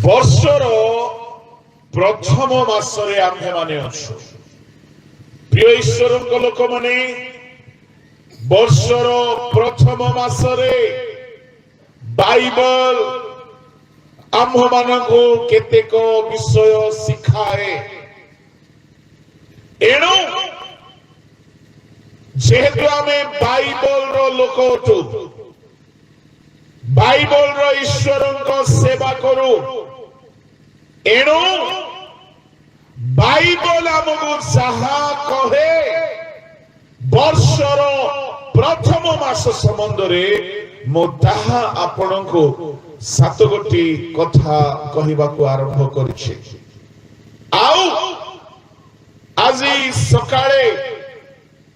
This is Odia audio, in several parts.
ବର୍ଷର ପ୍ରଥମ ମାସରେ ଆମ୍ଭେମାନେ ଅଛୁ। ପ୍ରିୟ ଈଶ୍ୱରଙ୍କ ଲୋକମାନେ, ବର୍ଷର ପ୍ରଥମ ମାସରେ ବାଇବଲ ଆମ୍ଭମାନଙ୍କୁ କେତେକ ବିଷୟ ଶିଖାଏ। ଏଣୁ ଯେହେତୁ ଆମେ ବାଇବଲର ଲୋକ ଅଛୁ, ବାଇବଲର ଈଶ୍ୱରଙ୍କ ସେବା କରୁ, ଏଣୁ ବାଇବଲ ଆମକୁ ଯାହା କହେ ବର୍ଷର ପ୍ରଥମ ମାସ ସମ୍ବନ୍ଧରେ ମୁଁ ତାହା ଆପଣଙ୍କୁ 7 ଗୋଟି କଥା କହିବାକୁ ଆରମ୍ଭ କରିଛି। ଆଉ ଆଜି ସକାଳେ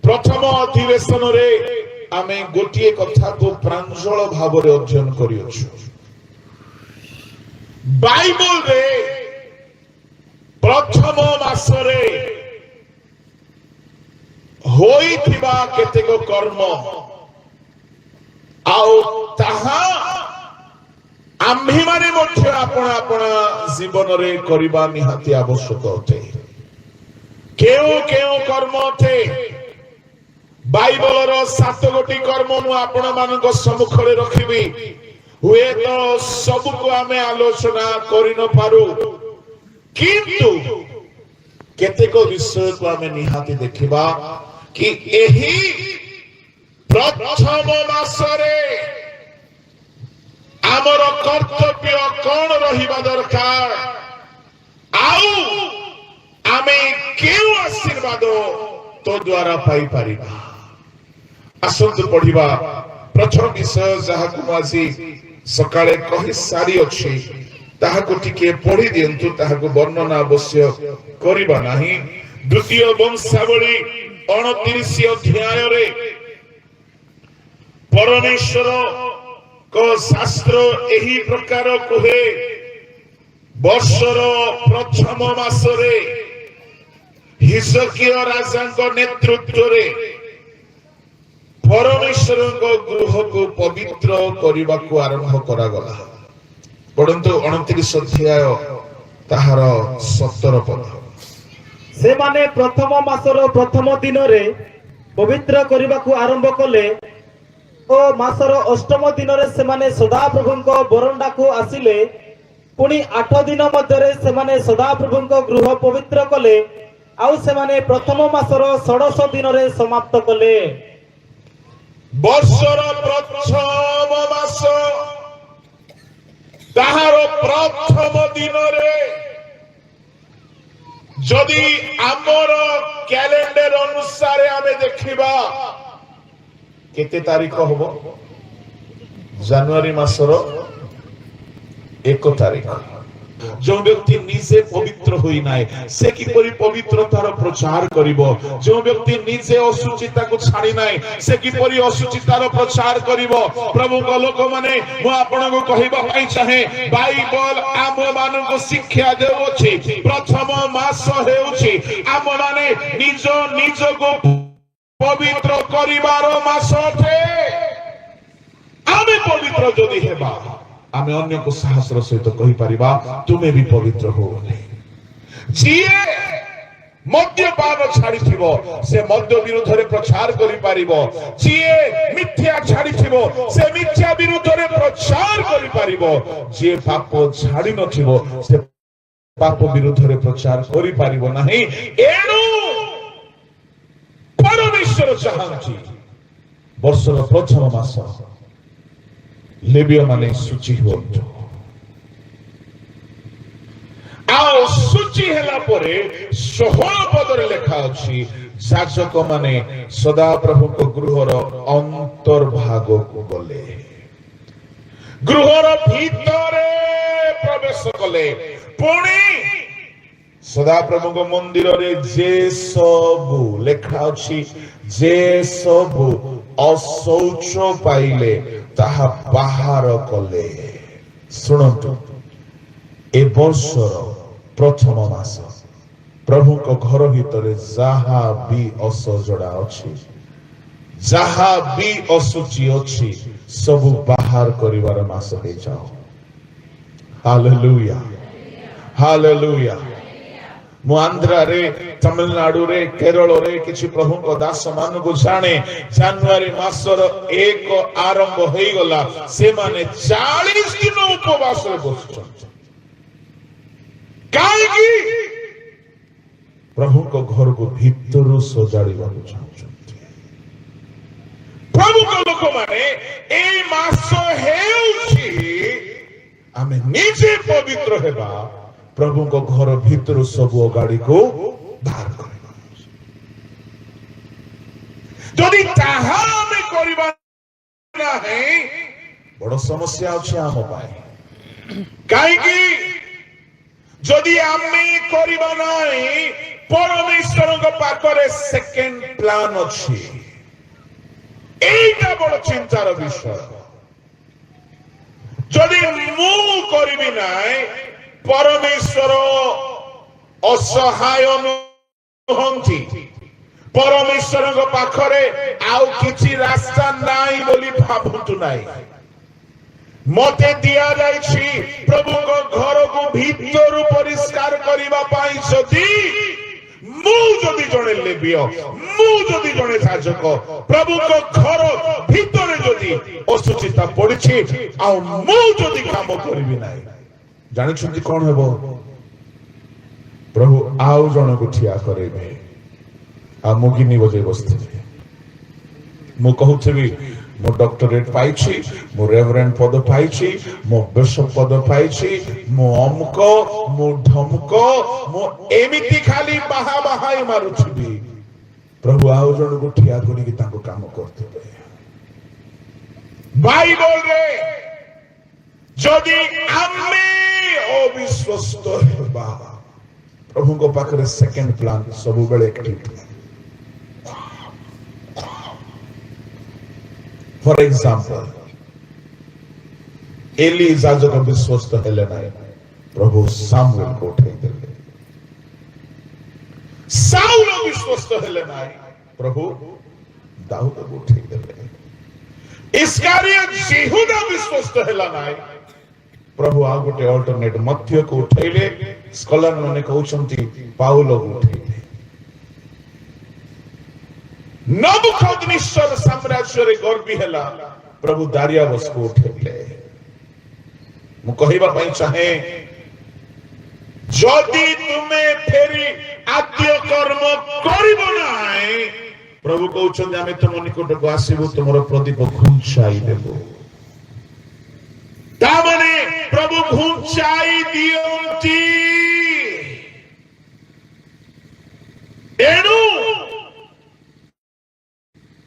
ପ୍ରଥମ ଅଧିବେଶନରେ ଆମେ ଗୋଟିଏ କଥାକୁ ପ୍ରାଞ୍ଜଳ ଭାବରେ ଅଧ୍ୟୟନ କରିଅଛୁ। ବାଇବଲରେ ପ୍ରଥମ ମାସରେ ହୋଇଥିବା କେତେକ କର୍ମ ଆଉ ତାହା ଆମ୍ଭେମାନେ ମଧ୍ୟ ଆପଣା ଆପଣା ଜୀବନରେ କରିବା ନିହାତି ଆବଶ୍ୟକ ଅଟେ। କେଉଁ କେଉଁ କର୍ମ ଅଟେ? ବାଇବଲର 7 ଗୋଟି କର୍ମ ମୁଁ ଆପଣମାନଙ୍କ ସମ୍ମୁଖରେ ରଖିବି। ହୁଏତ ସବୁକୁ ଆମେ ଆଲୋଚନା କରିନପାରୁ, କିନ୍ତୁ କେତେକ ବିଷୟକୁ ଆମେ ନିହାତି ଦେଖିବା କି ଏହି ପ୍ରଥମ ମାସରେ ଆମର କର୍ତ୍ତବ୍ୟ କଣ ରହିବା ଦରକାର, ଆଉ ଆମେ କେଉଁ ଆଶୀର୍ବାଦ ତୋ ଦ୍ୱାରା ପାଇପାରିବା। ଆସନ୍ତୁ ପଢିବା ପ୍ରଥମ ବିଷୟ, ଯାହାକୁ ମୁଁ ଆଜି ସକାଳେ କହି ସାରିଅଛି, ତାହାକୁ ଟିକେ ପଢି ଦିଅନ୍ତୁ। ତାହାକୁ ବର୍ଣ୍ଣନା ଆବଶ୍ୟକ କରିବା ନାହିଁ। ଦ୍ୱିତୀୟ ବଂଶାବଳୀ 29 ଅଧ୍ୟାୟରେ ପରମେଶ୍ୱରଙ୍କ ଶାସ୍ତ୍ର ଏହି ପ୍ରକାର କୁହେ, ବର୍ଷର ପ୍ରଥମ ମାସରେ ହିଜକିୟ ରାଜାଙ୍କ ନେତୃତ୍ୱରେ ପରମେଶ୍ୱରଙ୍କ ଗୃହକୁ ପବିତ୍ର କରିବାକୁ ଆରମ୍ଭ କରାଗଲା। ପଢନ୍ତୁ 29 ଅଧ୍ୟାୟ ତାହାର 17 ପଦ। ସେମାନେ ପ୍ରଥମ ମାସର ପ୍ରଥମ ଦିନରେ ପବିତ୍ର କରିବାକୁ ଆରମ୍ଭ କଲେ ଓ ମାସର ଅଷ୍ଟମ ଦିନରେ ସେମାନେ ସଦାପ୍ରଭୁଙ୍କ ବରଣ୍ଡାକୁ ଆସିଲେ। ପୁଣି 8 ଦିନ ମଧ୍ୟରେ ସେମାନେ ସଦାପ୍ରଭୁଙ୍କ ଗୃହ ପବିତ୍ର କଲେ, ଆଉ ସେମାନେ ପ୍ରଥମ ମାସର 16 ଦିନରେ ସମାପ୍ତ କଲେ। ବର୍ଷର ପ୍ରଥମ ମାସ ତାହାର ପ୍ରଥମ ଦିନରେ, ଯଦି ଆମର କ୍ୟାଲେଣ୍ଡର ଅନୁସାରେ ଆମେ ଦେଖିବା, କେତେ ତାରିଖ ହବ? ଜାନୁଆରୀ ମାସର 1 ତାରିଖ। ଯେଉଁ ବ୍ୟକ୍ତି ନିଜେ ପବିତ୍ର ହୋଇନାହିଁ, ସେ କିପରି ପବିତ୍ରତାର ପ୍ରଚାର କରିବ? ଯେଉଁ ବ୍ୟକ୍ତି ନିଜେ ଅଶୁଚିତାକୁ ଛାଡି ନାହିଁ, ସେ କିପରି ଅଶୁଚିତାର ପ୍ରଚାର କରିବ? ପ୍ରଭୁଙ୍କ ଲୋକମାନେ, ମୁଁ ଆପଣଙ୍କୁ କହିବା ପାଇଁ ଚାହେଁ, ବାଇବଲ ଆମମାନଙ୍କୁ ଶିକ୍ଷା ଦେଉଅଛି, ପ୍ରଥମ ମାସ ହେଉଛି ଆମମାନେ ନିଜ ନିଜକୁ ପବିତ୍ର କରିବାର ମାସ ଅଟେ। ଆମେ ପବିତ୍ର ଯଦି ହେବା, ଆମେ ଅନ୍ୟକୁ ସାହସର ସହିତ କହିପାରିବା, ତୁମେ ବି ପବିତ୍ର ହୁଅ। ଯିଏ ମଦ୍ୟପାନ ଛାଡିଥିବ, ସେ ମଦ୍ୟ ବିରୁଦ୍ଧରେ ପ୍ରଚାର କରିପାରିବ। ଯିଏ ମିଥ୍ୟା ଛାଡିଥିବ, ସେ ମିଥ୍ୟା ବିରୁଦ୍ଧରେ ପ୍ରଚାର କରିପାରିବ। ଯିଏ ପାପ ଛାଡି ନଥିବ, ସେ ପାପ ବିରୁଦ୍ଧରେ ପ୍ରଚାର କରିପାରିବ ନାହିଁ। ଏଣୁ ପରମେଶ୍ୱର ଚାହାନ୍ତି ବର୍ଷର ପ୍ରଥମ ମାସ ଲେବୀୟ ମାନେ ସୂଚୀ ହୁଅନ୍ତୁ। ଆଉ ସୂଚୀ ହେଲା ପରେ 16 ପଦରେ ଲେଖା ଅଛି, ଯାଜକ ମାନେ ସଦାପ୍ରଭୁଙ୍କ ଗୃହର ଅନ୍ତର୍ଭାଗକୁ ଗଲେ, ଗୃହର ଭିତରେ ପ୍ରବେଶ କଲେ। ପୁଣି ସଦାପ୍ରଭୁଙ୍କ ମନ୍ଦିରରେ ଯେ ସବୁ ଲେଖା ଅଛି, ଯେ ସବୁ ଅଶୌଚ ପାଇଲେ ତାହା ବାହାର କଲେ। ଶୁଣନ୍ତୁ, ଏ ବର୍ଷର ପ୍ରଥମ ମାସ ପ୍ରଭୁଙ୍କ ଘର ଭିତରେ ଯାହା ବି ଅସଜଡ଼ା ଅଛି, ଯାହା ବି ଅଶୁଚି ଅଛି, ସବୁ ବାହାର କରିବାର ମାସ ହେଇଯାଉ। हालेलुया हालेलुया मु आंध्रा रे तमिलनाडु रे केरल रे किछि प्रभु को दास मान को जाने जनवरी मासर 1 आरंभ होई गला से माने 40 दिन उपवास रे बसछन काहे की प्रभु को घर को भीतर सजाड़ी बाबू चाहछन्ति प्रभु को लोक माने ए मास हेउछि आमे निजे पवित्र हेबा प्रभु को घर भीतर सब गाड़ी को बाहर करबा जदि ताहा में करबा नाही बड़ समस्या अछि हम पाए काहे की जदि आमे करबा नाही परमेश्वर को पाखरे सेकंड प्लान अछि एटा बड़ चिंतार विषय जदि मु करबी नाही परमेश्वर असहाय नुहंती परमेश्वर को पाखरे आउ किछि रास्ता नाही बोली भाबुतु नाही मते दिया जाइछि प्रभु को घर को भीतर परिष्कार करिबा पाई जदि मु जदि जणे लेबियो मु जदि जणे साजक प्रभु को घर भीतर जदि असुचिता पड़िछि आ मु जदि काम करबी नाही जानि छथि कोन हेबो प्रभु आउ जण को ठिया करेबे आ मुगिनी बजे बसथिबे मु कहउथिबी मो डॉक्टरेट पाइछि मो रेवरेंड पद पाइछि मो बिशप पद पाइछि मो अमक मो ढमक मो एमिति खाली बाहा बाहाई मारुथिबी प्रभु आउ जण को ठिया करी कि ताको काम करथिबे बाइबल रे जदि आमे अविश्वस्त हेबा प्रभु को पाखरे सेकंड प्लान सब बेले एक्टिव फॉर एग्जांपल एली जाजक विश्वस्त हेले नाही प्रभु सामुएल को उठै देले साउल विश्वस्त हेले नाही प्रभु दाऊद को उठै देले इस्कारियत यहूदा विश्वस्त हेला नाही प्रभु आ गोटे अल्टरनेट मध्य को उठैले स्कॉलर माने कहउछंती पाउल को उठैले नबुकदनेस्सर साम्राज्य रे गर्वी हेला प्रभु दारियावस को उठैले मु कहिबा पई चाहे जदि तुमे फेरी आद्य कर्म करिबो नाही प्रभु कहउछन आमे तुम निकट को आसीबो तुमरो प्रदीप घुंचाई देबो तामने प्रभु घुंचाई दियंती एनु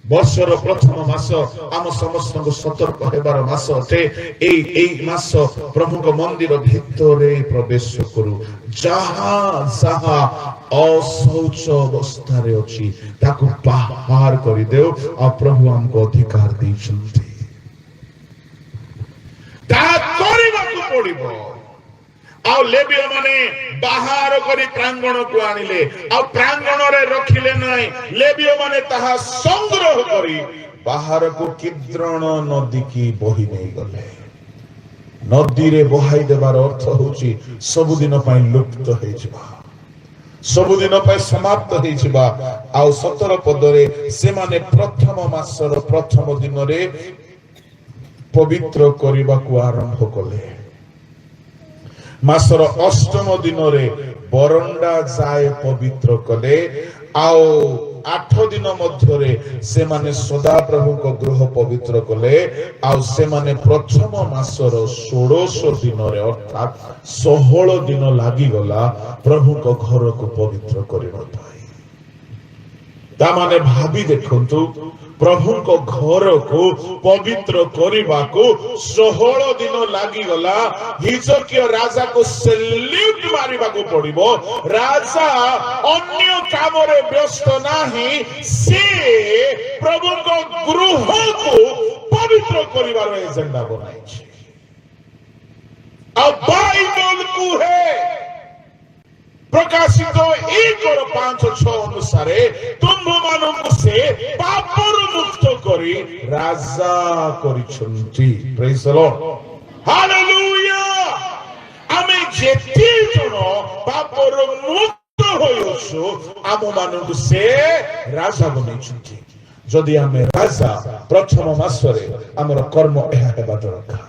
वर्षर प्रथम मास आम समस्त को सतर्क हेबार मास अटे एई मास प्रभु को मंदिर भितरे प्रवेश करू जहा जहा असौच अवस्था रे अछि ताकू बाहर करि देउ आ प्रभु हमको अधिकार दैछन्ति ता करिबाकू पड़िबो आ लेबियो माने बाहर करी प्रांगण को आनिले आ प्रांगण रे रखिले नाही लेबियो माने ताहा संग्रह करी बाहर को किद्रण नदी की बही नहीं गले नदी रे बहाई देबार अर्थ होची सब दिन पई लुप्त होई जिबा सब दिन पई समाप्त होई जिबा आ 17 पद रे से माने प्रथम मासर प्रथम दिन रे पवित्र करिबा को आरंभ कले मासर अष्टम दिन रे बरंडा जाए पवित्र कले आओ 8 दिन मध्य रे से माने सदा प्रभु को गृह पवित्र कले आओ से माने प्रथम मासर 16 दिन रे अर्थात 16 दिन लागी गला प्रभु को घर को पवित्र करिबा पाई ता माने भाबी देखंतु प्रभु को घर को पवित्र करिबा को 16 दिन लागी गला हिजकिया राजा को सैल्यूट मारिबा को पड़िबो राजा अन्य काम रे व्यस्त नाही से प्रभु को गृह को पवित्र करिबार एजेंडा बनाई छै अब बाइबल को है प्रकाशित 1:5-6 अनुसारे तुम मानक से पापर मुक्त करी राजा करिछंती प्रेज द लॉर्ड हालेलुया ଯେତେ ଜଣ ପାପର ମୁକ୍ତ ହୋଇଅଛୁ ଆମ ମାନଙ୍କୁ ସେ ରାଜା ବନେଇଛନ୍ତି। ଯଦି ଆମେ ରାଜା, ପ୍ରଥମ ମାସରେ ଆମର କର୍ମ ଏହା ହେବା ଦରକାର।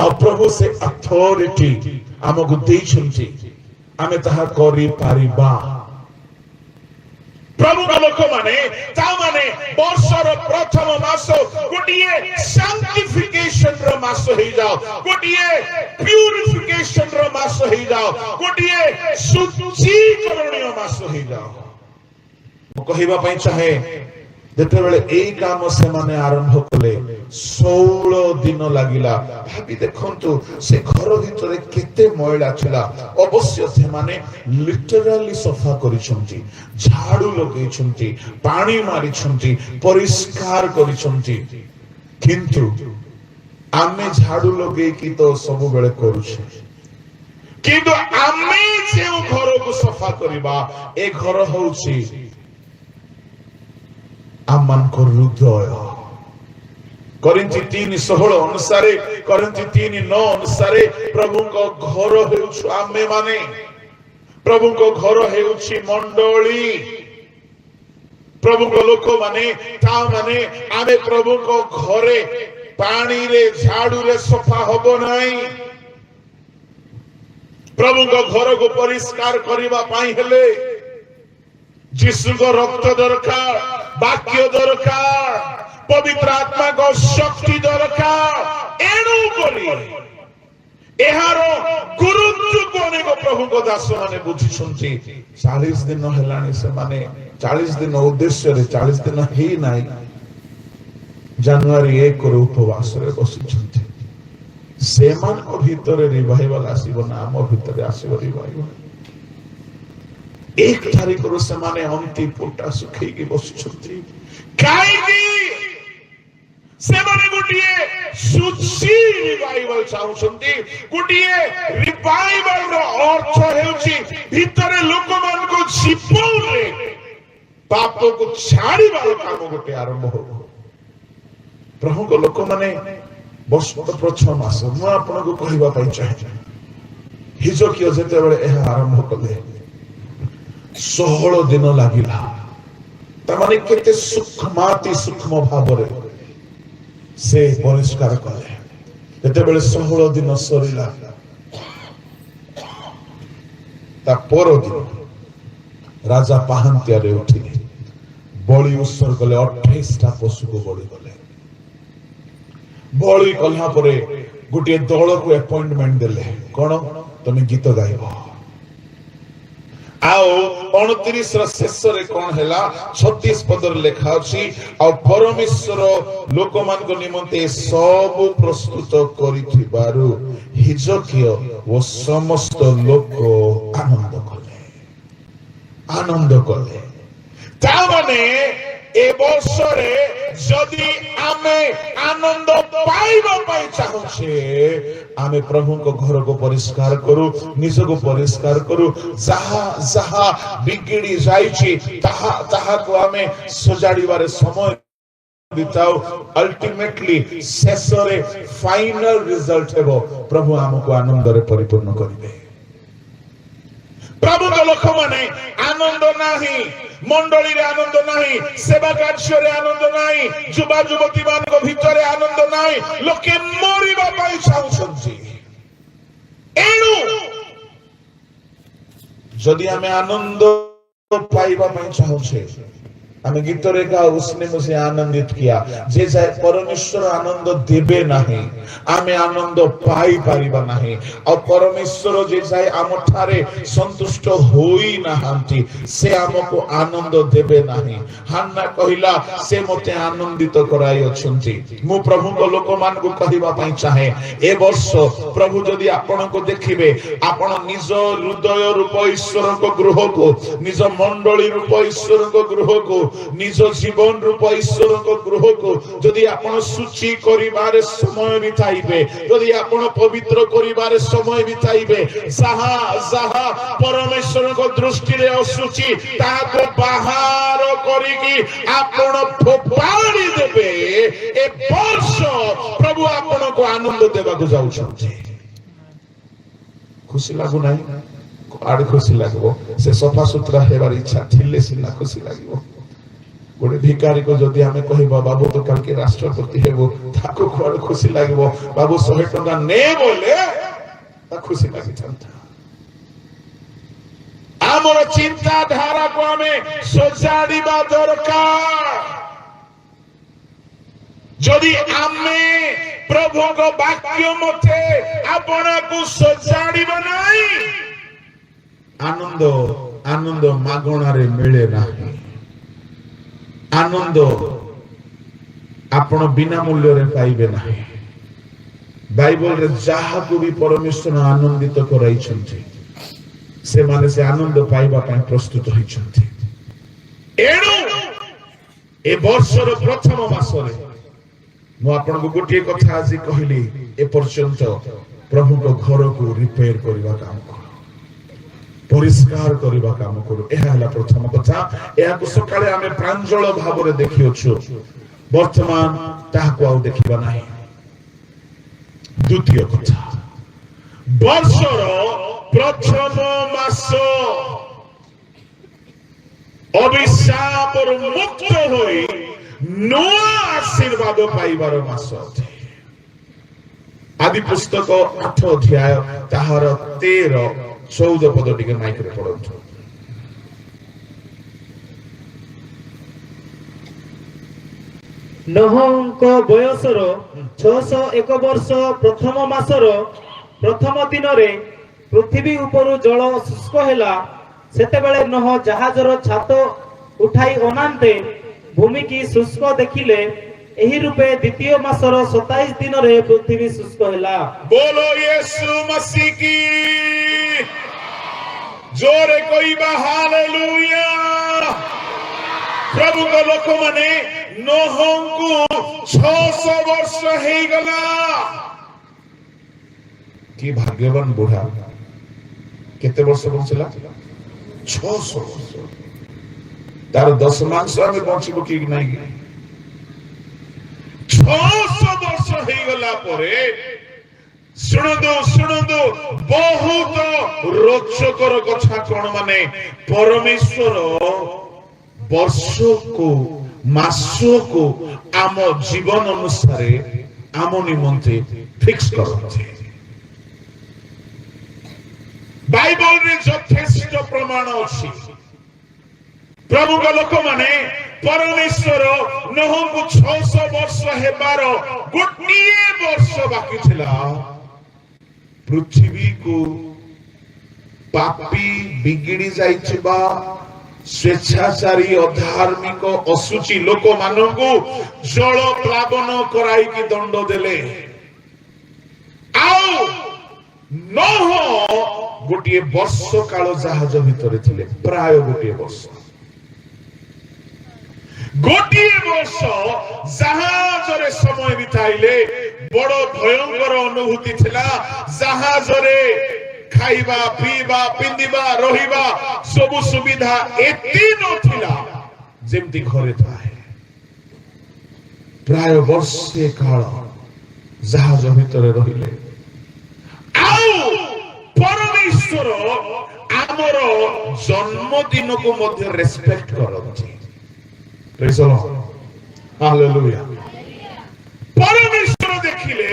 ଆଉ ପ୍ରଭୁ ସେ ଅଥରିଟି ଆମକୁ ଦେଇଛନ୍ତି, ଆମେ ତାହା କରିପାରିବା। ପ୍ରଭୁଙ୍କ ଲୋକମାନେ ତାମାନେ ବର୍ଷର ପ୍ରଥମ ମାସ ଗୋଟିଏ ସାଙ୍କ୍ଟିଫିକେସନ ର ମାସ ହେଇଯାଉ, ଗୋଟିଏ ପ୍ୟୁରିଫିକେସନ ର ମାସ ହେଇଯାଉ, ଗୋଟିଏ ଶୁଚୀକରଣୀୟ ମାସ ହେଇଯାଉ। ମୁଁ କହିବା ପାଇଁ ଚାହେଁ, ଯେତେବେଳେ ଏଇ କାମ ସେମାନେ ଆରମ୍ଭ କଲେ 16 ଦିନ ଲାଗିଲା। ଭାବି ଦେଖନ୍ତୁ ସେ ଘର ଭିତରେ କେତେ ମଇଳା ଥିଲା। ଅବଶ୍ୟ ସେମାନେ ଲିଟରାଲି ସଫା କରିଛନ୍ତି, ଝାଡୁ ଲଗେଇଛନ୍ତି, ପାଣି ମାରିଛନ୍ତି, ପରିଷ୍କାର କରିଛନ୍ତି। କିନ୍ତୁ ଆମେ ଝାଡୁ ଲଗେଇକି ତ ସବୁବେଳେ କରୁଛେ, କିନ୍ତୁ ଆମେ ଯେଉଁ ଘରକୁ ସଫା କରିବା, ଏ ଘର ହଉଛି ଆମମାନଙ୍କ ହୃଦୟ। କରିନ୍ଥୀ 3:16 ଅନୁସାରେ, କରିନ୍ଥୀ 3:9 ଅନୁସାରେ ପ୍ରଭୁଙ୍କ ଘର ହେଉଛୁ ଆମେ ମାନେ। ପ୍ରଭୁଙ୍କ ଘର ହେଉଛି ମଣ୍ଡଳୀ, ପ୍ରଭୁଙ୍କ ଲୋକମାନେ, ତା ମାନେ ଆମେ ପ୍ରଭୁଙ୍କ ଘରେ ପାଣିରେ ଝାଡୁରେ ସଫା ହବ ନାହିଁ। ପ୍ରଭୁଙ୍କ ଘରକୁ ପରିଷ୍କାର କରିବା ପାଇଁ ହେଲେ ଯୀଶୁଙ୍କ ରକ୍ତ ଦରକାର, ବାକ୍ୟ ଦରକାର, ପବିତ୍ର ଆତ୍ମାଙ୍କ ଶକ୍ତି ଦରକାର। ଏଣୁ କରି ଏହାର ଗୁରୁତ୍ୱକୁ ଅନେକ ପ୍ରଭୁଙ୍କ ଦାସ ମାନେ ବୁଝିଛନ୍ତି। 40 ଦିନ ହେଲାଣି ସେମାନେ 40 ଦିନ ଉଦ୍ଦେଶ୍ୟରେ, 40 ଦିନ ହେଇନାହିଁ, ଜାନୁଆରୀ 1ରୁ ଉପବାସରେ ବସିଛନ୍ତି। ସେମାନଙ୍କ ଭିତରେ ରିଭାଇଭାଲ ଆସିବ ନା ଆମ ଭିତରେ ଆସିବ ରିଭାଇଭାଲ? 1 ତାରିଖରୁ ସେମାନେ ଅନ୍ତି ପୋଟା ଶୁଖେଇକି ବସିଛନ୍ତି। କାହିଁକି? ସେମାନେ ଗୋଟିଏ ସୁଚି ରିଭାଇଭାଲ ଚାହୁଁଛନ୍ତି। ଗୋଟିଏ ରିଭାଇଭାଲର ଅର୍ଥ ହେଉଛି ଭିତରେ ଲୋକମାନଙ୍କ ଜୀବନରେ ପାପକୁ ଛାଡ଼ିବାର କାମ ଗୋଟେ ଆରମ୍ଭ ହେବ। ପ୍ରଭୁଙ୍କ ଲୋକମାନେ ବର୍ଷର ପ୍ରଥମ ମାସ, ମୁଁ ଆପଣଙ୍କୁ କହିବା ପାଇଁ ଚାହେଁ, ହିଜକିୟ ଯେତେବେଳେ ଏହା ଆରମ୍ଭ କଲେ 16 ଦିନ ଲାଗିଲା। ତାମାନେ କେତେ ସୂକ୍ଷ୍ମ ଭାବରେ ସେ ପରିଷ୍କାର କଲେ। ଯେତେବେଳେ 16 ଦିନ ସରିଲା, ତା ପରଦିନ ରାଜା ପାହାନ୍ତିଆରେ ଉଠିଲେ, ବଳି ଉତ୍ସର୍ଗ କଲେ। 28ଟା ପଶୁକୁ ବଳି କଲେ। ବଳି କଲା ପରେ ଗୋଟିଏ ଦଳକୁ ଆପଏଣ୍ଟମେଣ୍ଟ ଦେଲେ। କଣ? ତମେ ଗୀତ ଗାଇବ। ଆଉ 29ର ଶେଷରେ କଣ ହେଲା? 36 ପଦରେ ଲେଖା ଅଛି, ଆଉ ପରମେଶ୍ୱର ଲୋକମାନଙ୍କ ନିମନ୍ତେ ସବୁ ପ୍ରସ୍ତୁତ କରିଥିବାରୁ ହିଜକିୟ ଓ ସମସ୍ତ ଲୋକ ଆନନ୍ଦ କଲେ। ଆନନ୍ଦ କଲେ। ତାମାନେ ଏ ବର୍ଷରେ ଯଦି ଆମେ ଆନନ୍ଦ ପାଇବା ପାଇଁ ଚାହୁଁଛେ, ଆମେ ପ୍ରଭୁଙ୍କ ଘରକୁ ପରିଷ୍କାର କରୁ, ନିଜକୁ ପରିଷ୍କାର କରୁ। ଯାହା ଯାହା ବିଗିଡି ଯାଇଛି ତାହାକୁ ଆମେ ସଜାଡ଼ିବାରେ ସମୟ ବିତାଉ। ଅଲ୍ଟିମେଟଲି ଶେଷରେ ଫାଇନାଲ ରିଜଲ୍ଟ ହେବ, ପ୍ରଭୁ ଆମକୁ ଆନନ୍ଦରେ ପରିପୂର୍ଣ୍ଣ କରିବେ। ପ୍ରଭୁଙ୍କ ଲୋକମାନେ ଆନନ୍ଦ ନାହିଁ, ମଣ୍ଡଳୀରେ ଆନନ୍ଦ ନାହିଁ, ସେବା କାର୍ଯ୍ୟରେ ଆନନ୍ଦ ନାହିଁ, ଯୁବା ଯୁବତୀ ମାନଙ୍କ ଭିତରେ ଆନନ୍ଦ ନାହିଁ। ଲୋକେ ମରିବା ପାଇଁ ଚାହୁଁଛନ୍ତି। ଏଣୁ ଯଦି ଆମେ ଆନନ୍ଦ ପାଇବା ପାଇଁ ଚାହୁଁଛେ, ଆମେ ଗୀତରେ ଗାଉ, उसने मुझे आनंदित किया। जे ଯାଏ ପରମେଶ୍ୱର ଆନନ୍ଦ ଦେବେ ନାହିଁ, ଆମେ ଆନନ୍ଦ ପାଇ ପାରିବା ନାହିଁ। ଆଉ ପରମେଶ୍ୱର ଯେ ଯାଏ ଆମଠାରେ ସନ୍ତୁଷ୍ଟ ହୋଇ ନାହାନ୍ତି, ସେ ଆମକୁ ଆନନ୍ଦ ଦେବେ ନାହିଁ। ହାନ୍ନା କହିଲା, ସେ ମୋତେ ଆନନ୍ଦିତ କରାଇ ଅଛନ୍ତି। ମୁଁ ପ୍ରଭୁଙ୍କ ଲୋକମାନଙ୍କୁ କହିବା ପାଇଁ ଚାହେଁ, ଏ ବର୍ଷ ପ୍ରଭୁ ଯଦି ଆପଣଙ୍କୁ ଦେଖିବେ, ଆପଣ ନିଜ ହୃଦୟ ରୂପ ଈଶ୍ୱରଙ୍କ ଗୃହକୁ, ନିଜ ମଣ୍ଡଳୀ ରୂପ ଈଶ୍ୱରଙ୍କ ଗୃହକୁ, ନିଜ ଜୀବନ ରୂପ ଈଶ୍ୱରଙ୍କ ଗୃହକୁ ଯଦି ଆପଣ ସୂଚୀ କରିବାରେ ସମୟ ବିତାଇବେ, ଯଦି ଆପଣ ପବିତ୍ର କରିବାରେ ସମୟ ବିତାଇବେ, ଯାହା ଯାହା ପରମେଶ୍ୱରଙ୍କ ଦୃଷ୍ଟିରେ ଅସୁଚି ତାହାକୁ ବାହାର କରିକି ଆପଣ ଫୋପାଡ଼ି ଦେବେ, ଏ ବର୍ଷ ପ୍ରଭୁ ଆପଣଙ୍କୁ ଆନନ୍ଦ ଦେବାକୁ ଯାଉଛନ୍ତି। खुशी लागू ना आड़ खुशी लगो से सफा सुतरा हेबार इच्छा थिले सिना खुशी लगो गोटे भिकारी को जदि आमे कहबा बाबू तो कल के राष्ट्रपति हेबो ताको कोड खुशी लगो बाबू 100 टका ने बोले ता खुशी लागि थांता आमर चिंता धारा को हमें सजाड़ीबा दरकार जदि आमे प्रभु को वाक्य मते आपना को सजाड़ीबा नाही आनंद आनंद मागणारे मिले नाही आनंद आपण बिना मूल्य रे पाइबे नाही बाइबल रे जहा को भी परमेश्वर आनंदित कराई छथि से माने से आनंद पाइबा पय प्रस्तुत होई छथि एणु ए वर्षर प्रथम मासरे मु आपन को गोटे कथा आज कहली ए पर्यंत प्रभु को घर को रिपेयर करबा काम करो परिष्कार करबा काम करो एहा हला प्रथम कथा एहा को सकाळे आमे प्रांजल भाव रे देखियोछु वर्तमान ताहा को आउ देखिबा नाही द्वितीय कथा वर्षर प्रथम मास अभिशाप मुक्त होई नया आशीर्वाद पाइबार मास आदि पुस्तक 8 अध्याय ताहार 13-14 पद टिके माइक रे पढନ୍ତୁ नोहଙ୍କ ବୟସର 601 ବର୍ଷ ପ୍ରଥମ ମାସର ପ୍ରଥମ ଦିନରେ ପୃଥିବୀ ଉପରୁ ଜଳ ଶୁଷ୍କ ହେଲା ସେତେବେଳେ ନୋହ ଜାହାଜର ଛାତ ଉଠାଇ ଅନାନ୍ତେ ଭୂମି କି ଶୁଷ୍କ ଦେଖିଲେ ଏହି ରୂପେ ଦ୍ୱିତୀୟ ମାସର 27 ଦିନରେ ପୃଥିବୀ ଶୁଷ୍କ ହେଲା बोलो यीशु मसीह की जोरे कहबा हालेलुया प्रभु को लोक माने नोहंकु 600 वर्ष हे गला की भाग्यवान बुढ़ा केते वर्ष बंचला 600 वर्ष तार 10 मास में बंचिबो की नाही 600 वर्ष हे गला परे शुणु बहुत रोचकर कथा कौन माने परमेश्वर वर्ष को मास को आम जीवन अनुसार आम निमंते फिक्स करते बाइबल रे यथेष्ट प्रमाण अछि प्रभु का लोक माने परमेश्वर नोह को 600 वर्ष हेबार गोटिए वर्ष बाकी थिला पृथ्वी को पापी बिगिड़ी जाइछबा स्वेच्छाचारी अधार्मिक असुचि लोक मानकु जल प्लावन कराई की दंड देले आउ नोह गोटिए वर्ष काल जहाज भितरे थिले प्राय गोटिए वर्ष जहाज रे समय बिताइले बड़ भयंकर अनुभूति थिला जहाज रे खाइबा पीबा पिंदिबा रहिबा सब सुविधा एती नथिला जेमती घरे थाए प्राय वर्षे काल जहाज भितरे रहिले आउ परमेश्वर आमर जन्मदिन को मध्य रेस्पेक्ट करथि प्रेज द लॉर्ड हालेलुया परमेश्वर देखिले